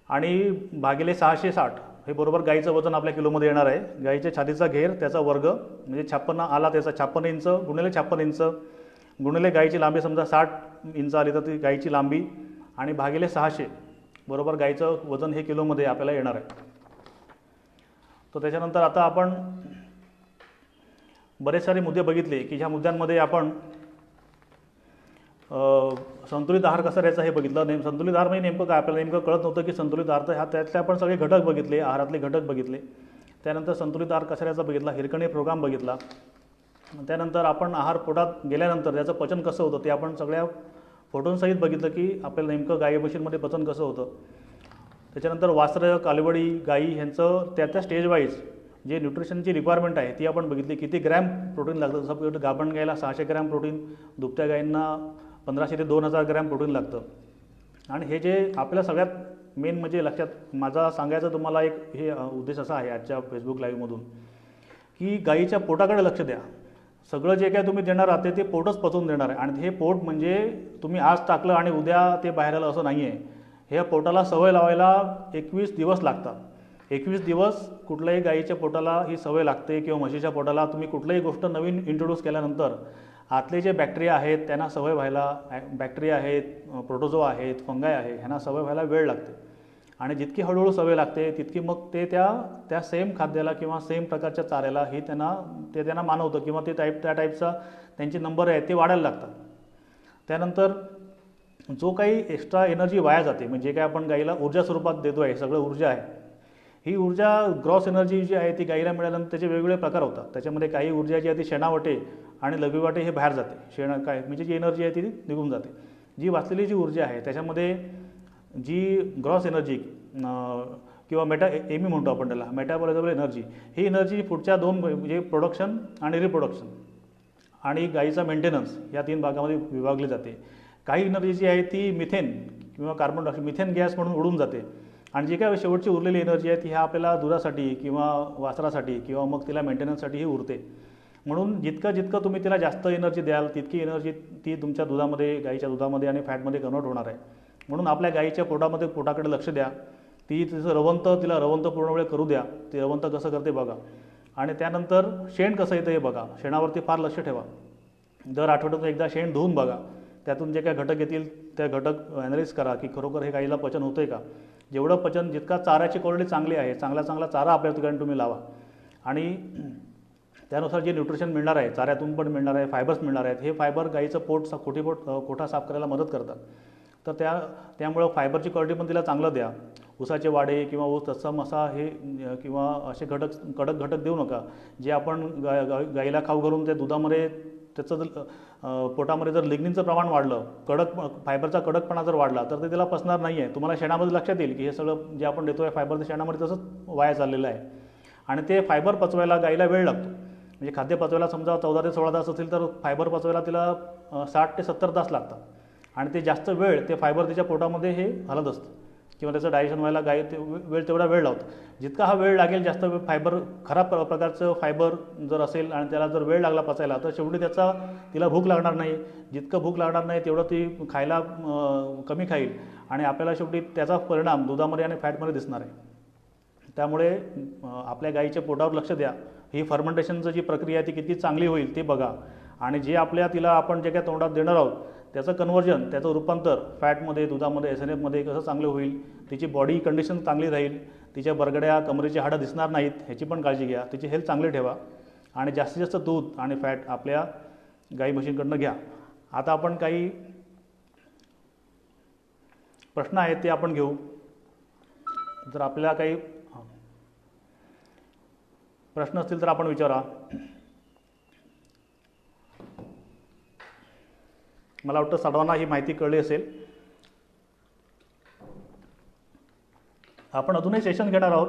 आणि भागिले 660 हे बरोबर गाईचं वजन आपल्या किलोमध्ये येणार आहे. गाईच्या छातीचा घेर त्याचा वर्ग म्हणजे 56 आला, त्याचा 56 इंच गुणिले 56 इंच गुणिले गाईची लांबी समजा 60 इंच आली तर ती गाईची लांबी आणि भागिले 600 बरोबर गाईचं वजन हे किलोमध्ये आपल्याला येणार आहे. तर त्याच्यानंतर आता आपण बरेच सारे मुद्दे बघितले की ह्या मुद्द्यांमध्ये आपण संतुलित आहार कसा द्यायचा हे बघितलं. संतुलित आहार म्हणजे नेमकं काय आपल्याला नेमकं कळत नव्हतं की संतुलित आहार, तर त्यातले आपण सगळे घटक बघितले, आहारातले घटक बघितले. त्यानंतर संतुलित आहार कसा द्यायचा बघितला, हिरकणी प्रोग्राम बघितला. त्यानंतर आपण आहार पोटात गेल्यानंतर त्याचं पचन कसं होतं ते आपण सगळ्या फोटोंसहित बघितलं की आपल्याला नेमकं गाई म्हशींमध्ये पचन कसं होतं. त्याच्यानंतर वासरं, कालवडी, गाई ह्यांचं त्या स्टेज वाईज जे न्यूट्रिशनची रिक्वायरमेंट आहे ती आपण बघितली. किती ग्रॅम प्रोटीन लागतं, जसं गाभण गाईला 600 ग्रॅम प्रोटीन, दुभत्या गाईंना 1500 ते 2000 ग्रॅम प्रोटीन लागतं. आणि हे जे आपल्याला सगळ्यात मेन म्हणजे लक्षात माझा सांगायचा तुम्हाला एक हे उद्देश असा आहे आजच्या फेसबुक लाईव्हमधून की गाईच्या पोटाकडे लक्ष द्या. सगळं जे काय तुम्ही देणार आहात ते पोटच पचवून देणार आहे. आणि हे पोट म्हणजे तुम्ही आज टाकलं आणि उद्या ते बाहेर आलं असं नाही आहे. हे पोटाला सवय लावायला 21 दिवस लागतात. 21 दिवस कुठल्याही गाईच्या पोटाला ही सवय लागते किंवा म्हशीच्या पोटाला. तुम्ही कुठलीही गोष्ट नवीन इंट्रोड्यूस केल्यानंतर आतले जे बॅक्टेरिया आहेत त्यांना सवय व्हायला, बॅक्टेरिया आहेत, प्रोटोझोआ आहेत, फंगाय आहे, ह्यांना सवय व्हायला वेळ लागते. आणि जितकी हळूहळू सवय लागते तितकी मग ते त्या सेम खाद्याला किंवा सेम प्रकारच्या चाऱ्याला ही त्यांना मानवतं किंवा ते त्या टाईपचा त्यांचे नंबर आहेत ते वाढायला लागतात. त्यानंतर जो काही एक्स्ट्रा एनर्जी वाया जाते म्हणजे काय आपण गाईला ऊर्जा स्वरूपात देतो आहे, सगळं ऊर्जा आहे. ही ऊर्जा ग्रॉस एनर्जी जी आहे ती गाईला मिळाल्यानंतर त्याचे वेगवेगळे प्रकार होतात. त्याच्यामध्ये काही ऊर्जा जी आहे ती शेणावाटे आणि लघवीवाटे हे बाहेर जाते. काय म्हणजे जी एनर्जी आहे ती निघून जाते. जी वाचलेली जी ऊर्जा आहे त्याच्यामध्ये जी ग्रॉस एनर्जी किंवा एमी म्हणतो आपण त्याला, मेटाबॉलिझबल एनर्जी, ही एनर्जी पुढच्या 2 म्हणजे प्रोडक्शन आणि रिप्रोडक्शन आणि गाईचा मेंटेनन्स या 3 भागामध्ये विभागली जाते. काही एनर्जी जी आहे ती मिथेन किंवा कार्बन डायऑक्साईड मिथेन गॅस म्हणून उडून जाते. आणि जी काय शेवटची उरलेली एनर्जी आहे ती ह्या आपल्याला दुधासाठी किंवा वासरासाठी किंवा मग तिला मेंटेनन्ससाठी ही उरते. म्हणून जितकं तुम्ही तिला जास्त एनर्जी द्याल तितकी एनर्जी ती तुमच्या दुधामध्ये, गाईच्या दुधामध्ये आणि फॅटमध्ये कन्वर्ट होणार आहे. म्हणून आपल्या गाईच्या पोटाकडे लक्ष द्या. तिला रवंत पूर्ण वेळ करू द्या. ती रवंत कसं करते बघा. आणि त्यानंतर शेण कसं येतं हे बघा. शेणावरती फार लक्ष ठेवा. दर आठवड्यातून एकदा शेण धुवून बघा. त्यातून जे काय घटक येतील त्या घटक ॲनालिज करा की खरोखर हे गाईला पचन होतं आहे का. जेवढं पचन, जितका चाऱ्याची क्वालिटी चांगली आहे, चांगला चारा आपल्या ठिकाणी तुम्ही लावा. आणि त्यानुसार जे न्यूट्रिशन मिळणार आहे, चाऱ्यातून पण मिळणार आहे, फायबर्स मिळणार आहेत. हे फायबर गाईचं कोठा साफ करायला मदत करतात. तर त्यामुळं फायबरची क्वालिटी पण तिला चांगलं द्या. ऊसाचे वाडे किंवा ऊस तत्सम असा हे किंवा असे कडक घटक देऊ नका जे आपण गाईला खाऊ घालून त्या दुधामध्ये त्याचं पोटामध्ये जर लिग्निनचं प्रमाण वाढलं, फायबरचा कडकपणा जर वाढला तर ते तिला पचणार नाही आहे. तुम्हाला शेणामध्ये लक्षात येईल की हे सगळं जे आपण देतो आहे फायबर ते शेणामध्ये तसंच वाया चाललेलं आहे. आणि ते फायबर पचवायला गाईला वेळ लागतो. म्हणजे खाद्य पचवायला समजा 14 ते 16 तास असेल तर फायबर पचवायला तिला 60 ते 70 तास लागतात. आणि ते जास्त वेळ ते फायबर तिच्या पोटामध्ये हे हलत असतं किंवा त्याचं डायजेशन व्हायला गाय तेवढा वेळ लावतं. जितका हा वेळ लागेल जास्त वेळ फायबर, खराब प्रकारचं फायबर जर असेल आणि त्याला जर वेळ लागला पचायला तर शेवटी तिला भूक लागणार नाही. जितकं भूक लागणार नाही तेवढं ती खायला कमी खाईल आणि आपल्याला शेवटी त्याचा परिणाम दुधामध्ये आणि फॅटमध्ये दिसणार आहे. त्यामुळे आपल्या गाईच्या पोटावर लक्ष द्या. ही फर्मेंटेशनचं जी प्रक्रिया आहे ती किती चांगली होईल ते बघा. आणि जे तिला आपण जे काय तोंडात देणार आहोत त्याचं कन्व्हर्जन, त्याचं रूपांतर फॅटमध्ये, दुधामध्ये, SNFमध्ये कसं चांगलं होईल. तिची बॉडी कंडिशन चांगली राहील. तिच्या बरगड्या, कमरेची हाडं दिसणार नाहीत ह्याची पण काळजी घ्या. तिची हेल्थ चांगली ठेवा आणि जास्तीत जास्त दूध आणि फॅट आपल्या गाई म्हशींकडनं घ्या. आता आपण काही प्रश्न आहेत ते आपण घेऊ. जर आपल्याला काही प्रश्न असतील तर आपण विचारा. मला वाटतं सर्वांना ही माहिती कळली असेल. आपण अजूनही सेशन घेणार आहोत.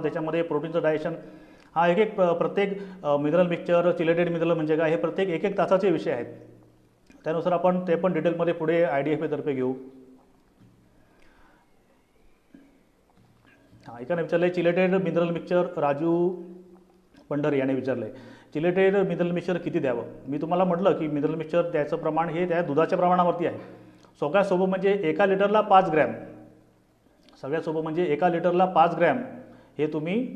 त्याच्यामध्ये प्रोटीनचं डायजेशन हा एक प्रत्येक मिनरल मिक्सचर, चिलेटेड मिनरल म्हणजे काय, हे प्रत्येक एक तासाचे विषय आहेत. त्यानुसार आपण ते पण डिटेलमध्ये पुढे IDFA तर्फे घेऊ. एकाने विचारलं chelated mineral mixture, Raju Pandhari याने विचारलं चिलेटेड मिनरल मिक्सचर किती द्यावं. मी तुम्हाला म्हटलं की मिनरल मिक्सचर द्यायचं प्रमाण हे त्या दुधाच्या प्रमाणावरती आहे. सगळ्यात सोपं म्हणजे 1 लिटरला 5 ग्रॅम. सगळ्यात सोपं म्हणजे 1 लिटरला 5 ग्रॅम हे तुम्ही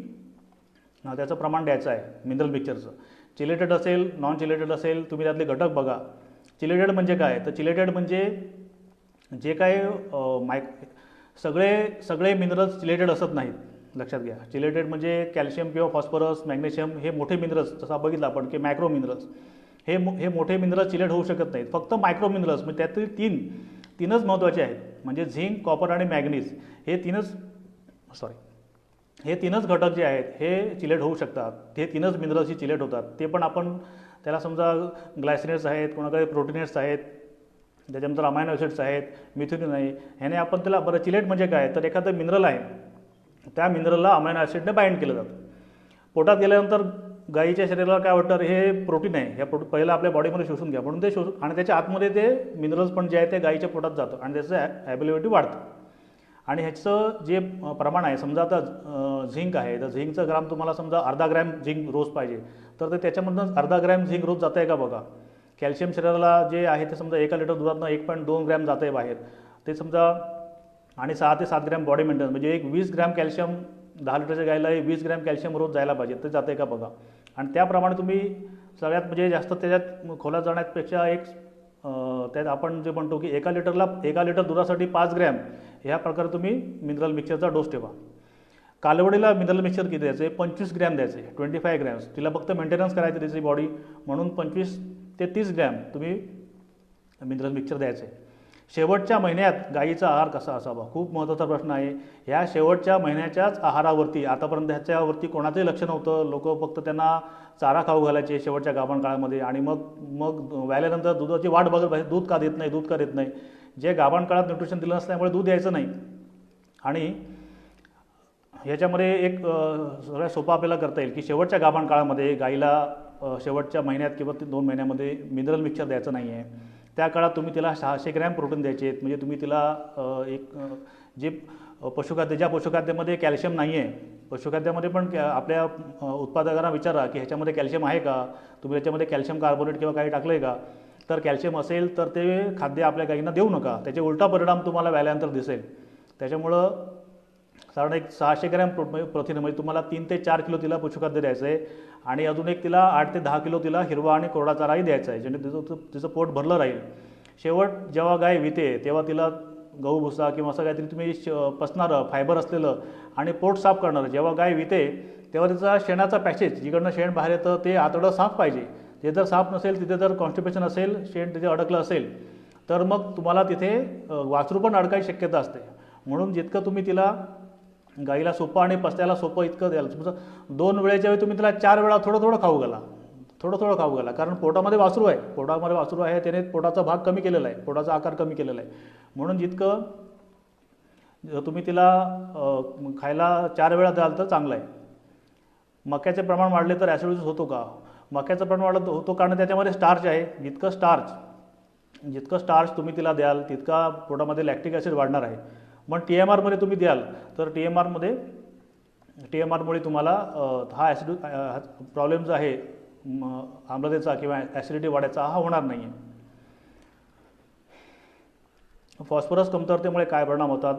त्याचं प्रमाण द्यायचं आहे मिनरल मिक्सचरचं. चिलेटेड असेल, नॉन चिलेटेड असेल, तुम्ही त्यातले घटक बघा. चिलेटेड म्हणजे काय, तर चिलेटेड म्हणजे जे काय सगळे मिनरल्स चिलेटेड असत नाहीत, लक्षात घ्या. चिलेटेड म्हणजे कॅल्शियम किंवा फॉस्फरस, मॅग्नेशियम हे मोठे मिनरल्स, जसं बघितलं आपण की मॅक्रो मिनरल्स, हे मोठे मिनरल्स चिलेट होऊ शकत नाहीत. फक्त मायक्रो मिनरल्स म्हणजे त्यातील तीनच महत्त्वाचे आहेत, म्हणजे झिंक, कॉपर आणि मॅग्नीज हे तीनच घटक जे आहेत हे चिलेट होऊ शकतात. हे तीनच मिनरल्स ही चिलेट होतात. ते पण आपण त्याला समजा ग्लायसिनेट्स आहेत, कोणाकडे प्रोटीनेट्स आहेत, त्याच्यानंतर अमायनो ॲसिड्स आहेत, मिथेनिन आहे. ह्याने आपण त्याला बरं चिलेट म्हणजे काय, तर एखादं मिनरल आहे, त्या मिनरलला अमायनो ॲसिडने बाइंड केलं जातं. पोटात गेल्यानंतर गाईच्या शरीराला काय वाटतं, हे प्रोटीन आहे, हे पहिलं आपल्या बॉडीमध्ये शोषून घ्या, म्हणून ते आणि त्याच्या आतमध्ये ते मिनरल्स पण जे आहे ते गाईच्या पोटात जातं आणि त्याचं ॲबिलिटी वाढतं. आणि ह्याचं जे प्रमाण आहे, समजा आता झिंक आहे, तर झिंकचं ग्राम तुम्हाला समजा अर्धा ग्रॅम झिंक रोज पाहिजे, तर ते त्याच्यामधून अर्धा ग्रॅम झिंक रोज जातं आहे का बघा. कॅल्शियम शरीराला जे आहे ते समजा 1 लिटर दुधातनं 1.2 ग्रॅम जातं आहे बाहेर, ते समजा, आणि 6 ते 7 ग्रॅम बॉडी मेंटेनन्स म्हणजे 20 ग्रॅम कॅल्शियम 10 लिटरच्या गायला 20 ग्रॅम कॅल्शियम रोज जायला पाहिजे, ते जातं आहे का बघा. आणि त्याप्रमाणे तुम्ही सगळ्यात म्हणजे जास्त त्याच्यात खोलात जाण्यापेक्षा त्यात आपण जे म्हणतो की 1 लिटर दुधासाठी 5 ग्रॅम ह्या प्रकारे तुम्ही मिनरल मिक्सचरचा डोस ठेवा. कालवडीला मिनरल मिक्सचर किती द्यायचे, 25 ग्रॅम द्यायचे, 25 ग्रॅम्स. तिला फक्त मेंटेनन्स करायचं त्याची बॉडी, म्हणून 25 ते 30 ग्रॅम तुम्ही मिनरल मिक्सचर द्यायचे. शेवटच्या महिन्यात गाईचा आहार कसा असावा, खूप महत्त्वाचा प्रश्न आहे. ह्या शेवटच्या महिन्याच्याच आहारावरती आतापर्यंत ह्याच्यावरती कोणाचंही लक्ष नव्हतं. लोक फक्त त्यांना चारा खाऊ घालायचे शेवटच्या गाभण काळामध्ये, आणि मग व्याल्यानंतर दुधाची वाट बघत पाहिजे, दूध का देत नाही. जे गाभण काळात न्यूट्रिशन दिलं नसल्यामुळे दूध द्यायचं नाही. आणि ह्याच्यामध्ये एक सगळ्यात सोपा आपल्याला करता येईल की शेवटच्या गाभण काळामध्ये गाईला शेवटच्या महिन्यात किंवा 2 महिन्यामध्ये मिनरल मिक्सचर द्यायचं नाही आहे. त्या काळात तुम्ही तिला 600 ग्रॅम प्रोटीन द्यायचे आहेत. म्हणजे तुम्ही तिला जे पशुखाद्य, ज्या पशुखाद्यामध्ये कॅल्शियम नाही आहे, पशुखाद्यामध्ये पण आपल्या उत्पादकांना विचारा की ह्याच्यामध्ये कॅल्शियम आहे का, तुम्ही त्याच्यामध्ये कॅल्शियम कार्बोनेट किंवा काही टाकलं आहे का. तर कॅल्शियम असेल तर ते खाद्य आपल्या गाईंना देऊ नका, त्याचे उलटा परिणाम तुम्हाला व्याल्यानंतर दिसेल. त्याच्यामुळं साधारण एक 600 ग्रॅम प्रथिन म्हणजे तुम्हाला 3 ते 4 किलो तिला पशुखाद्य द्यायचं आहे, आणि अजून एक तिला 8 ते 10 किलो तिला हिरवा आणि कोरडा चाराही द्यायचा आहे, जेणे तिचं पोट भरलं राहील. शेवट जेव्हा गाय विते तेव्हा तिला गहू भुसा किंवा असं काहीतरी तुम्ही पचणारं फायबर असलेलं आणि पोट साफ करणारं, जेव्हा गाय विते तेव्हा तिचा शेणाचा पॅसेज, जिकडनं शेण बाहेर येतं ते आतडं साफ पाहिजे. ते जर साफ नसेल, तिथे जर कॉन्स्टिपेशन असेल, शेण तिथे अडकलं असेल, तर मग तुम्हाला तिथे वासरू पण अडकायची शक्यता असते. म्हणून जितकं तुम्ही तिला गाईला सोपं आणि पचल्याला सोपं इतकं द्याल. समजा 2 वेळेच्या वेळी तुम्ही तिला 4 वेळा थोडं खाऊ घाला, कारण पोटामध्ये वासरू आहे, त्याने पोटाचा भाग कमी केलेला आहे, पोटाचा आकार कमी केलेला आहे. म्हणून जितकं तुम्ही तिला खायला 4 वेळा द्याल तर चांगलं आहे. मक्याचे प्रमाण वाढले तर ॲसिडोसिस होतो का, मक्याचं प्रमाण वाढलं होतो, कारण त्याच्यामध्ये स्टार्च आहे. जितकं स्टार्च तुम्ही तिला द्याल तितका पोटामध्ये लॅक्टिक ॲसिड वाढणार आहे. मग TMRमध्ये तुम्ही द्याल तर TMRमुळे तुम्हाला हा ॲसिड प्रॉब्लेम जो आहे आम्लतेचा किंवा ॲसिडिटी वाढायचा हा होणार नाही आहे. फॉस्फरस कमतरतेमुळे काय परिणाम होतात,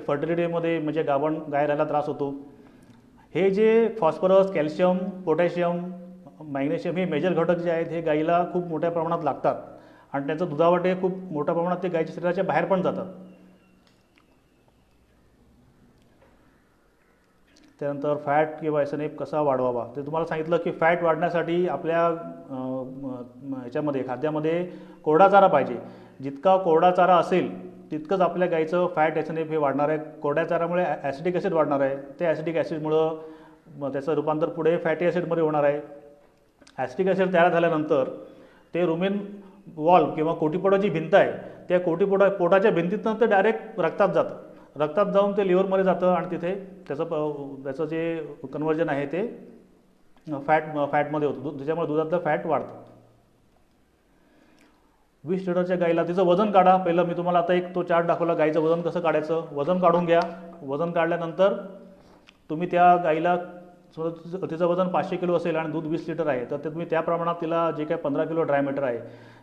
फर्टिलिटीमध्ये म्हणजे गाय राहायला त्रास होतो. हे जे फॉस्फरस, कॅल्शियम, पोटॅशियम, मॅग्नेशियम हे मेजर घटक जे आहेत हे गाईला खूप मोठ्या प्रमाणात लागतात, आणि त्यांचं दुधावाटे खूप मोठ्या प्रमाणात ते गाईच्या शरीराच्या बाहेर पण जातात. त्यानंतर फॅट किंवा SNF कसा वाढवावा, ते तुम्हाला सांगितलं की फॅट वाढण्यासाठी आपल्या ह्याच्यामध्ये खाद्यामध्ये कोरडा चारा पाहिजे. जितका कोरडा चारा असेल तितकंच आपल्या गाईचं फॅट एसएनएफ हे वाढणार आहे. कोरड्या चाऱ्यामुळे ॲसिडिक ॲसिड वाढणार आहे. ते ॲसिडिक ॲसिडमुळं त्याचं रूपांतर पुढे फॅटी ॲसिडमध्ये होणार आहे. ॲसिडिक ॲसिड तयार झाल्यानंतर ते रुमेन वॉल्व किंवा कोटीपोटाची भिंत आहे, त्या पोटाच्या भिंतीतनं ते डायरेक्ट रक्तात जातं. रक्तात जाऊन ते लिव्हरमध्ये जातं आणि तिथे त्याचं जे कन्व्हर्जन आहे ते फॅटमध्ये होतं. त्याच्यामुळे दुधातलं फॅट वाढतं. 20 लिटरच्या गाईला तिचं वजन काढा. पहिलं मी तुम्हाला आता एक तो चार्ट दाखवला, गाईचं वजन कसं काढायचं. वजन काढून घ्या. वजन काढल्यानंतर तुम्ही त्या गाईला, तिचं वजन 500 किलो असेल आणि दूध 20 लिटर आहे, तर ते तुम्ही त्या प्रमाणात तिला जे काय 15 किलो ड्राय मॅटर आहे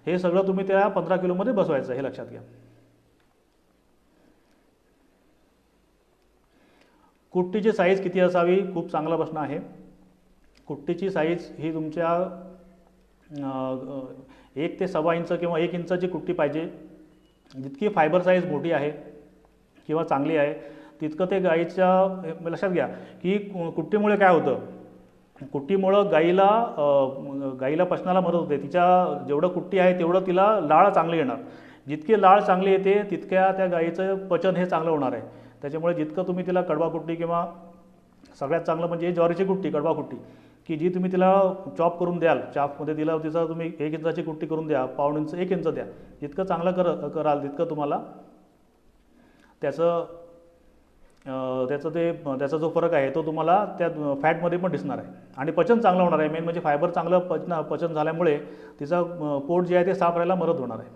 हे सगळं तुम्ही त्या 15 किलोमध्ये बसवायचं, हे लक्षात घ्या. कुट्टीची साईज किती असावी, खूप चांगला प्रश्न आहे. कुट्टीची साईज ही तुमच्या 1 ते 1.25 इंच किंवा 1 इंचाची कुट्टी पाहिजे. जितकी फायबर साईज मोठी आहे किंवा चांगली आहे तितकं ते गाईच्या, लक्षात घ्या की कुट्टीमुळे काय होतं, कुट्टीमुळं गाईला पचनाला मदत होते. तिच्या जेवढं कुट्टी आहे तेवढं तिला लाळ चांगली येणार. जितकी लाळ चांगली येते तितक्या त्या गाईचं पचन हे चांगलं होणार आहे. त्याच्यामुळे जितकं तुम्ही तिला कडवा कुट्टी किंवा सगळ्यात चांगलं म्हणजे ज्वारीची कुट्टी, कडवा कुट्टी की जी तुम्ही तिला चॉप करून द्याल, चॉपमध्ये तिला तिचा तुम्ही 1 इंचाची कुट्टी करून द्या, 1.25 इंच 1 इंच द्या. जितकं चांगलं कराल तितकं तुम्हाला त्याचा जो फरक आहे तो तुम्हाला त्या फॅटमध्ये पण दिसणार आहे आणि पचन चांगलं होणार आहे. मेन म्हणजे फायबर चांगलं पचन झाल्यामुळे तिचं पोट जे आहे ते साफ राहायला मदत होणार आहे.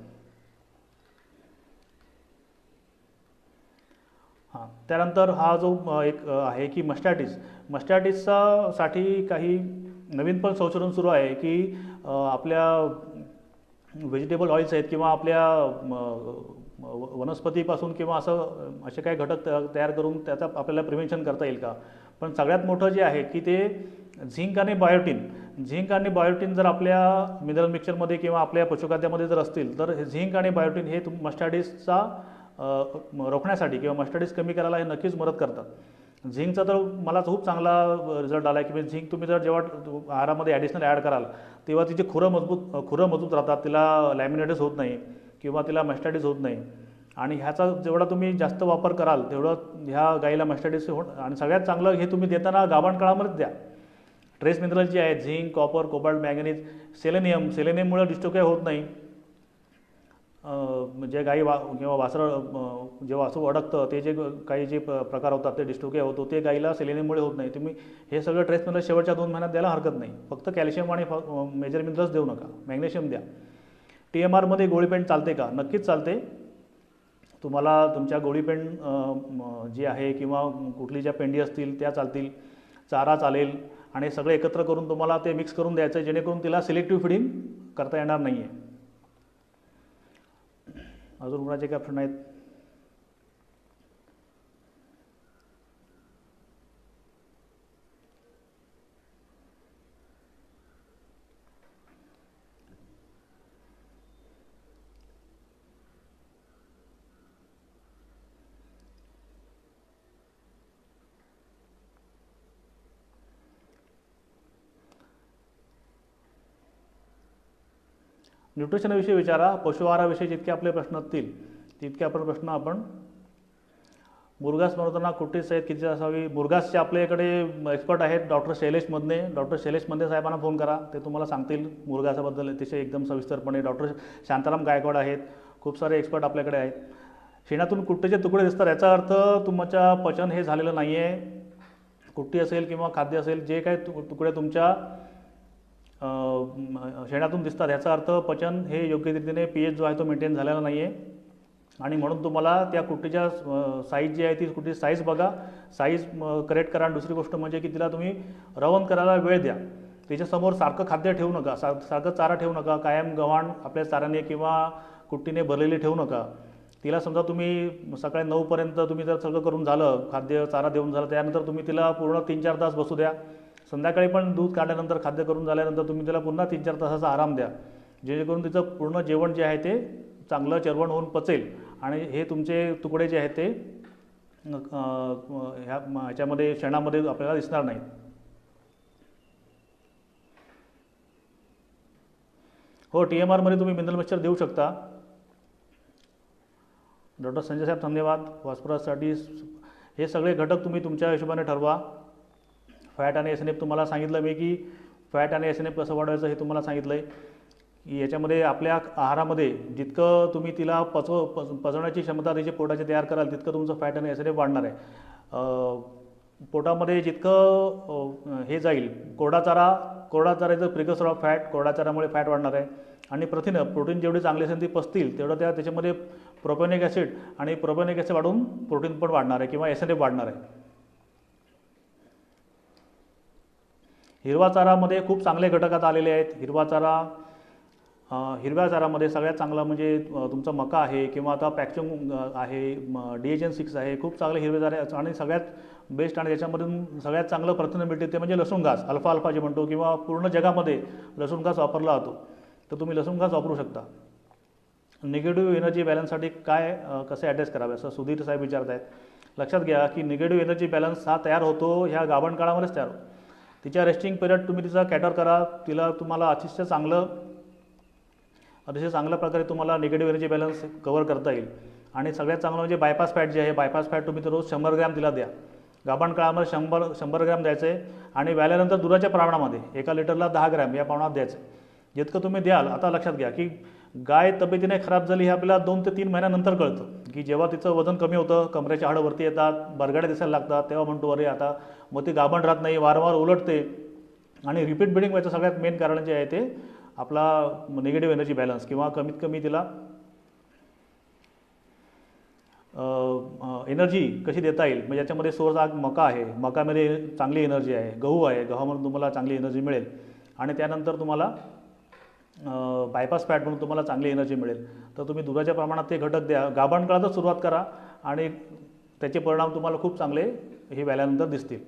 हां, त्यानंतर हा जो एक आहे की मस्टॅटिससाठी काही नवीन पण संशोधन सुरू आहे की आपल्या व्हेजिटेबल ऑइल्स आहेत किंवा आपल्या वनस्पतीपासून किंवा असे काही घटक तयार करून त्याचा आपल्याला प्रिव्हेन्शन करता येईल का. पण सगळ्यात मोठं जे आहे की ते झिंक आणि बायोटिन जर आपल्या मिनरल मिक्सचरमध्ये किंवा आपल्या पशुखाद्यामध्ये जर असतील तर झिंक आणि बायोटिन हे मस्टॅटिसचा रोखण्यासाठी किंवा मस्टॅटिस कमी करायला हे नक्कीच मदत करतात. झिंकचा तर मला खूप चांगला रिझल्ट आला आहे की झिंक तुम्ही जर जेव्हा आहारामध्ये ॲडिशनल ॲड कराल तेव्हा तिची खुरं मजबूत राहतात, तिला लॅमिनेटिस होत नाही किंवा तिला मस्टॅटिस होत नाही. आणि ह्याचा जेवढा तुम्ही जास्त वापर कराल तेवढं ह्या गाईला मस्टॅटिस आणि सगळ्यात चांगलं हे तुम्ही देताना गाभण काळामध्येच द्या. ट्रेस मिनरल जे आहेत झिंक, कॉपर, कोबाल्ट, मॅंगनीज, सेलेनियममुळे डिस्टोकिया होत नाही. जे गाई किंवा वासरं जे वासरू अडकतं ते जे काही जे प्रकार होतात ते डिस्टोकिया होतो ते गाईला सेलेनियममुळे होत नाही. तुम्ही हे सगळं ट्रेस मिनरल शेवटच्या 2 महिन्यात द्यायला हरकत नाही. फक्त कॅल्शियम आणि मेजर मिनरल्स देऊ नका, मॅग्नेशियम द्या. TMRमध्ये गोळी पेंट चालते का, नक्कीच चालते. तुम्हाला तुमच्या गोळी पेंट जी आहे किंवा कुठली ज्या पेंडी असतील त्या चालतील, चारा चालेल आणि सगळे एकत्र करून तुम्हाला ते मिक्स करून द्यायचं जेणेकरून तिला सिलेक्टिव्ह फिडिंग करता येणार नाही आहे. अजून कोणाचे काय प्रश्न आहेत. न्यूट्रिशनविषयी विचारा. पशुआहाराविषयी जितके आपले प्रश्न असतील तितके प्रश्न आपण मुरघास बनवताना कुट्टी सहित किती असावी. मुरघासचे आपल्याकडे एक्सपर्ट आहेत डॉक्टर शैलेश मदने साहेबांना फोन करा, ते तुम्हाला सांगतील मुरघासाबद्दल अतिशय एकदम सविस्तरपणे. डॉक्टर शांताराम गायकवाड आहेत, खूप सारे एक्सपर्ट आपल्याकडे आहेत. शेणातून कुट्टीचे तुकडे दिसतात याचा अर्थ तुमच्या पचन हे झालेलं नाही आहे. कुट्टी असेल किंवा खाद्य असेल जे काही तुकडे तुमच्या शेणातून दिसतात याचा अर्थ पचन हे योग्य रीतीने pH जो आहे तो मेंटेन झालेला नाही आहे. आणि म्हणून तुम्हाला त्या कुट्टीच्या साईज जी आहे ती कुट्टी साईज बघा, साईज करेक्ट करा. आणि दुसरी गोष्ट म्हणजे की तिला तुम्ही रवण करायला वेळ द्या. तिच्यासमोर सारखं खाद्य ठेवू नका, सारखं चारा ठेवू नका. कायम गव्हाण आपल्या चाऱ्याने किंवा कुट्टीने भरलेली ठेवू नका. तिला समजा तुम्ही सकाळी 9 पर्यंत तुम्ही जर सगळं करून झालं, खाद्य चारा देऊन झालं, त्यानंतर तुम्ही तिला पूर्ण 3-4 तास बसू द्या. संध्याकाळी पण दूध काढल्यानंतर खाद्य करून झाल्यानंतर तुम्ही तिला पुन्हा 3-4 तासाचा आराम द्या, जेणेकरून तिचं पूर्ण जेवण जे आहे ते चांगलं चरवण होऊन पचेल आणि हे तुमचे तुकडे जे आहेत ते ह्याच्यामध्ये शेणामध्ये आपल्याला दिसणार नाहीत. हो, TMRमध्ये तुम्ही मिनरल मिक्सचर देऊ शकता. डॉक्टर संजय साहेब धन्यवाद. फॉस्फरससाठी हे सगळे घटक तुम्ही तुमच्या हिशोबाने ठरवा. फॅट आणि SNF तुम्हाला सांगितलं मी की फॅट आणि SNF कसं वाढवायचं हे तुम्हाला सांगितलं आहे की याच्यामध्ये आपल्या आहारामध्ये जितकं तुम्ही तिला पचवण्याची क्षमता तिची पोटाची तयार कराल तितकं तुमचं फॅट आणि SNF वाढणार आहे. पोटामध्ये जितकं हे जाईल कोरडा चाराचं प्रिकर्सर ऑफ फॅट, कोरडा चारामुळे फॅट वाढणार आहे. आणि प्रथिनं प्रोटीन जेवढी चांगली असेल ती पचतील तेवढं त्याच्यामध्ये प्रोपेनिक ॲसिड आणि प्रोपेनिक ॲसिड वाढून प्रोटीन पण वाढणार आहे किंवा SNF वाढणार आहे. हिरवा चारामध्ये खूप चांगले घटक आता आलेले आहेत. हिरव्या चारामध्ये सगळ्यात चांगला म्हणजे तुमचा मका आहे किंवा आता पॅक्चुंग आहे, DHN6 आहे. खूप चांगले हिरवे चारे आणि सगळ्यात बेस्ट आणि त्याच्यामधून सगळ्यात चांगलं प्रथिन मिळते ते म्हणजे लसूण घास, अल्फा जे म्हणतो किंवा पूर्ण जगामध्ये लसूण घास वापरला जातो. तर तुम्ही लसूण घास वापरू शकता. निगेटिव्ह एनर्जी बॅलन्ससाठी कसे ॲड्रेस करावे असं सुधीर साहेब विचारत आहेत. लक्षात घ्या की निगेटिव्ह एनर्जी बॅलन्स हा तयार होतो ह्या गाभण काळामध्येच तयार होतो. तिच्या रेस्टिंग पिरियड तुम्ही तिचा कॅटर करा, तुम्हाला अतिशय चांगल्या प्रकारे तुम्हाला निगेटिव्ह एनर्जी बॅलन्स कव्हर करता येईल. आणि सगळ्यात चांगलं म्हणजे बायपास फॅट जे आहे, बायपास फॅट तुम्ही तर रोज 100 ग्रॅम तिला द्या. गाभण काळामध्ये 100 ग्रॅम द्यायचं आहे आणि व्याल्यानंतर दुधाच्या प्रमाणामध्ये 1 लिटरला 10 ग्रॅम या प्रमाणात द्यायचं आहे. जितकं तुम्ही द्याल. आता लक्षात घ्या की गाय तब्येतीने खराब झाली हे आपल्याला 2 ते 3 महिन्यानंतर कळतं की जेव्हा तिचं वजन कमी होतं, कमरेच्या हाडं वरती येतात, बरगाड्या दिसायला लागतात, तेव्हा म्हणतो अरे आता मग ती गाभण राहत नाही, वारंवार उलटते. आणि रिपीट ब्लिडिंग व्हायचं सगळ्यात मेन कारण जे आहे ते आपला निगेटिव्ह एनर्जी बॅलन्स किंवा कमीत कमी तिला एनर्जी कशी देता येईल. म्हणजे याच्यामध्ये सोर्स मका आहे, मकामध्ये चांगली एनर्जी आहे, गहू आहे, गव्हामधून तुम्हाला चांगली एनर्जी मिळेल. आणि त्यानंतर तुम्हाला बायपास फॅट म्हणून तुम्हाला चांगली एनर्जी मिळेल. तर तुम्ही दुधाच्या प्रमाणात ते घटक द्या. गाभण काळातच सुरुवात करा आणि त्याचे परिणाम तुम्हाला खूप चांगले हे व्याल्यानंतर दिसतील.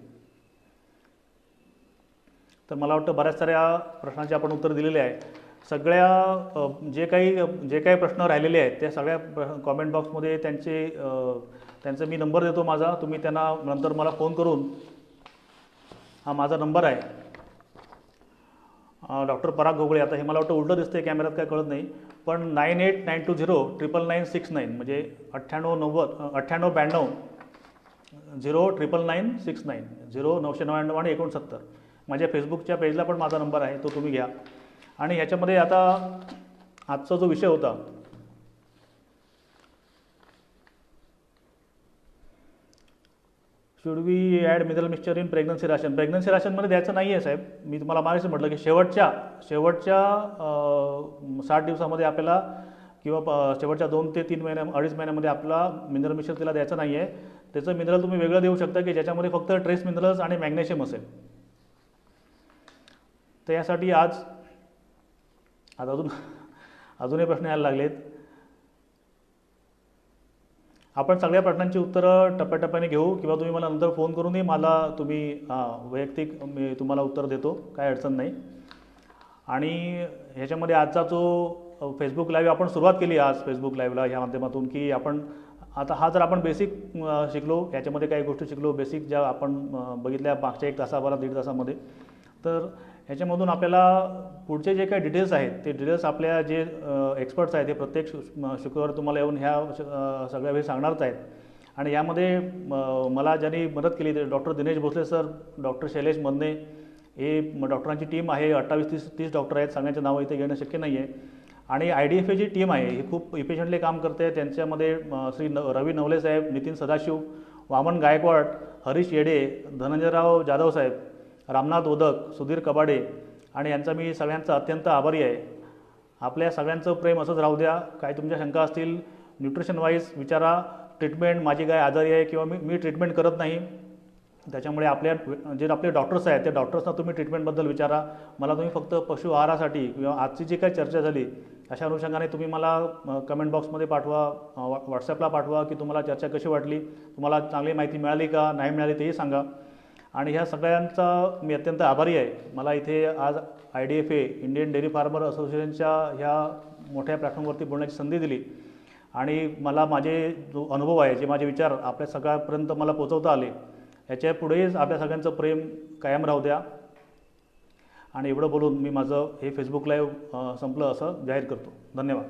तर मला वाटतं बऱ्याच साऱ्या प्रश्नांची आपण उत्तर दिलेले आहे. सगळ्या जे काही प्रश्न राहिलेले आहेत त्या सगळ्या कॉमेंट बॉक्समध्ये त्यांचा मी नंबर देतो माझा. तुम्ही त्यांना नंतर मला फोन करून, हा माझा नंबर आहे, डॉक्टर पराग घोगळे. आता हे मला वाटतं उलटं दिसतंय कॅमेऱ्यात, काय कळत नाही, पण 9892099969 म्हणजे 9892 0999969 0999 आणि 69. माझ्या फेसबुकच्या पेजला पण माझा नंबर आहे, तो तुम्ही घ्या. आणि ह्याच्यामध्ये आता आजचा जो विषय होता should we add mineral mixture in pregnancy ration. Pregnancy राशनमध्ये द्यायचं नाही आहे साहेब. मी तुम्हाला मागाशी म्हटलं की शेवटच्या 60 दिवसामध्ये आपल्याला किंवा शेवटच्या 2 ते 3 महिन्या 2.5 महिन्यामध्ये आपला मिनरल मिक्सचर तिला द्यायचं नाही आहे. त्याचं मिनरल तुम्ही वेगळं देऊ शकता की ज्याच्यामध्ये फक्त ट्रेस मिनरल्स आणि मॅग्नेशियम असेल. तर यासाठी आज अजूनही प्रश्न यायला लागलेत. आपण सगळ्या प्रश्नांची उत्तरं टप्प्याटप्प्याने घेऊ किंवा तुम्ही मला नंतर फोन करूनही तुम्ही वैयक्तिक मी तुम्हाला उत्तर देतो, काय अडचण नाही. आणि ह्याच्यामध्ये आजचा जो फेसबुक लाईव्ह आपण सुरुवात केली आज फेसबुक लाईव्हला ह्या माध्यमातून की आपण आता हा जर आपण बेसिक शिकलो, याच्यामध्ये काही गोष्टी शिकलो बेसिक ज्या आपण बघितल्या मागच्या 1 तासाभरात 1.5 तासामध्ये. तर ह्याच्यामधून आपल्याला पुढचे जे काही डिटेल्स आहेत ते डिटेल्स आपल्या जे एक्सपर्ट्स आहेत ते प्रत्येक शुक्रवारी तुम्हाला येऊन ह्या सगळ्या वेळी सांगणारच आहेत. आणि यामध्ये मला ज्यांनी मदत केली ते doctor Dinesh Bhosale sir, doctor Shailesh Madane, हे डॉक्टरांची टीम आहे. 28-30 डॉक्टर आहेत, सगळ्यांचे नावं इथे घेणं शक्य नाही आहे. आणि IDFA जी टीम आहे ही खूप इफिशियंटली काम करते. त्यांच्यामध्ये श्री रवी नवले साहेब, नितीन सदाशिव, वामन गायकवाड, हरीश येडे, धनंजयराव जाधव साहेब, रामनाथ ओदक, सुधीर कबाडे आणि यांचा मी सगळ्यांचा अत्यंत आभारी आहे. आपल्या सगळ्यांचं प्रेम असंच राहू द्या. काय तुमच्या शंका असतील न्यूट्रिशन वाईज विचारा. ट्रीटमेंट माझी गाय आजारी आहे किंवा मी ट्रीटमेंट करत नाही, त्याच्यामुळे जे आपले डॉक्टर्स आहेत त्या डॉक्टर्सना तुम्ही ट्रीटमेंटबद्दल विचारा. मला तुम्ही फक्त पशु आहारासाठी किंवा आजची जी काही चर्चा झाली अशा अनुषंगाने तुम्ही मला कमेंट बॉक्समध्ये पाठवा, व्हॉट्सॲपला पाठवा की तुम्हाला चर्चा कशी वाटली, तुम्हाला चांगली माहिती मिळाली का नाही मिळाली तेही सांगा. आणि ह्या सगळ्यांचा मी अत्यंत आभारी आहे. मला इथे आज IDFA इंडियन डेअरी फार्मर असोसिएशनच्या ह्या मोठ्या प्लॅटफॉर्मवरती बोलण्याची संधी दिली आणि मला माझे जो अनुभव आहे, जे माझे विचार आपल्या सगळ्यापर्यंत मला पोचवता आले, याच्या पुढेच आपल्या सगळ्यांचं प्रेम कायम राहू द्या. आणि एवढं बोलून मी माझं हे फेसबुक लाईव्ह संपलं असं जाहीर करतो. धन्यवाद.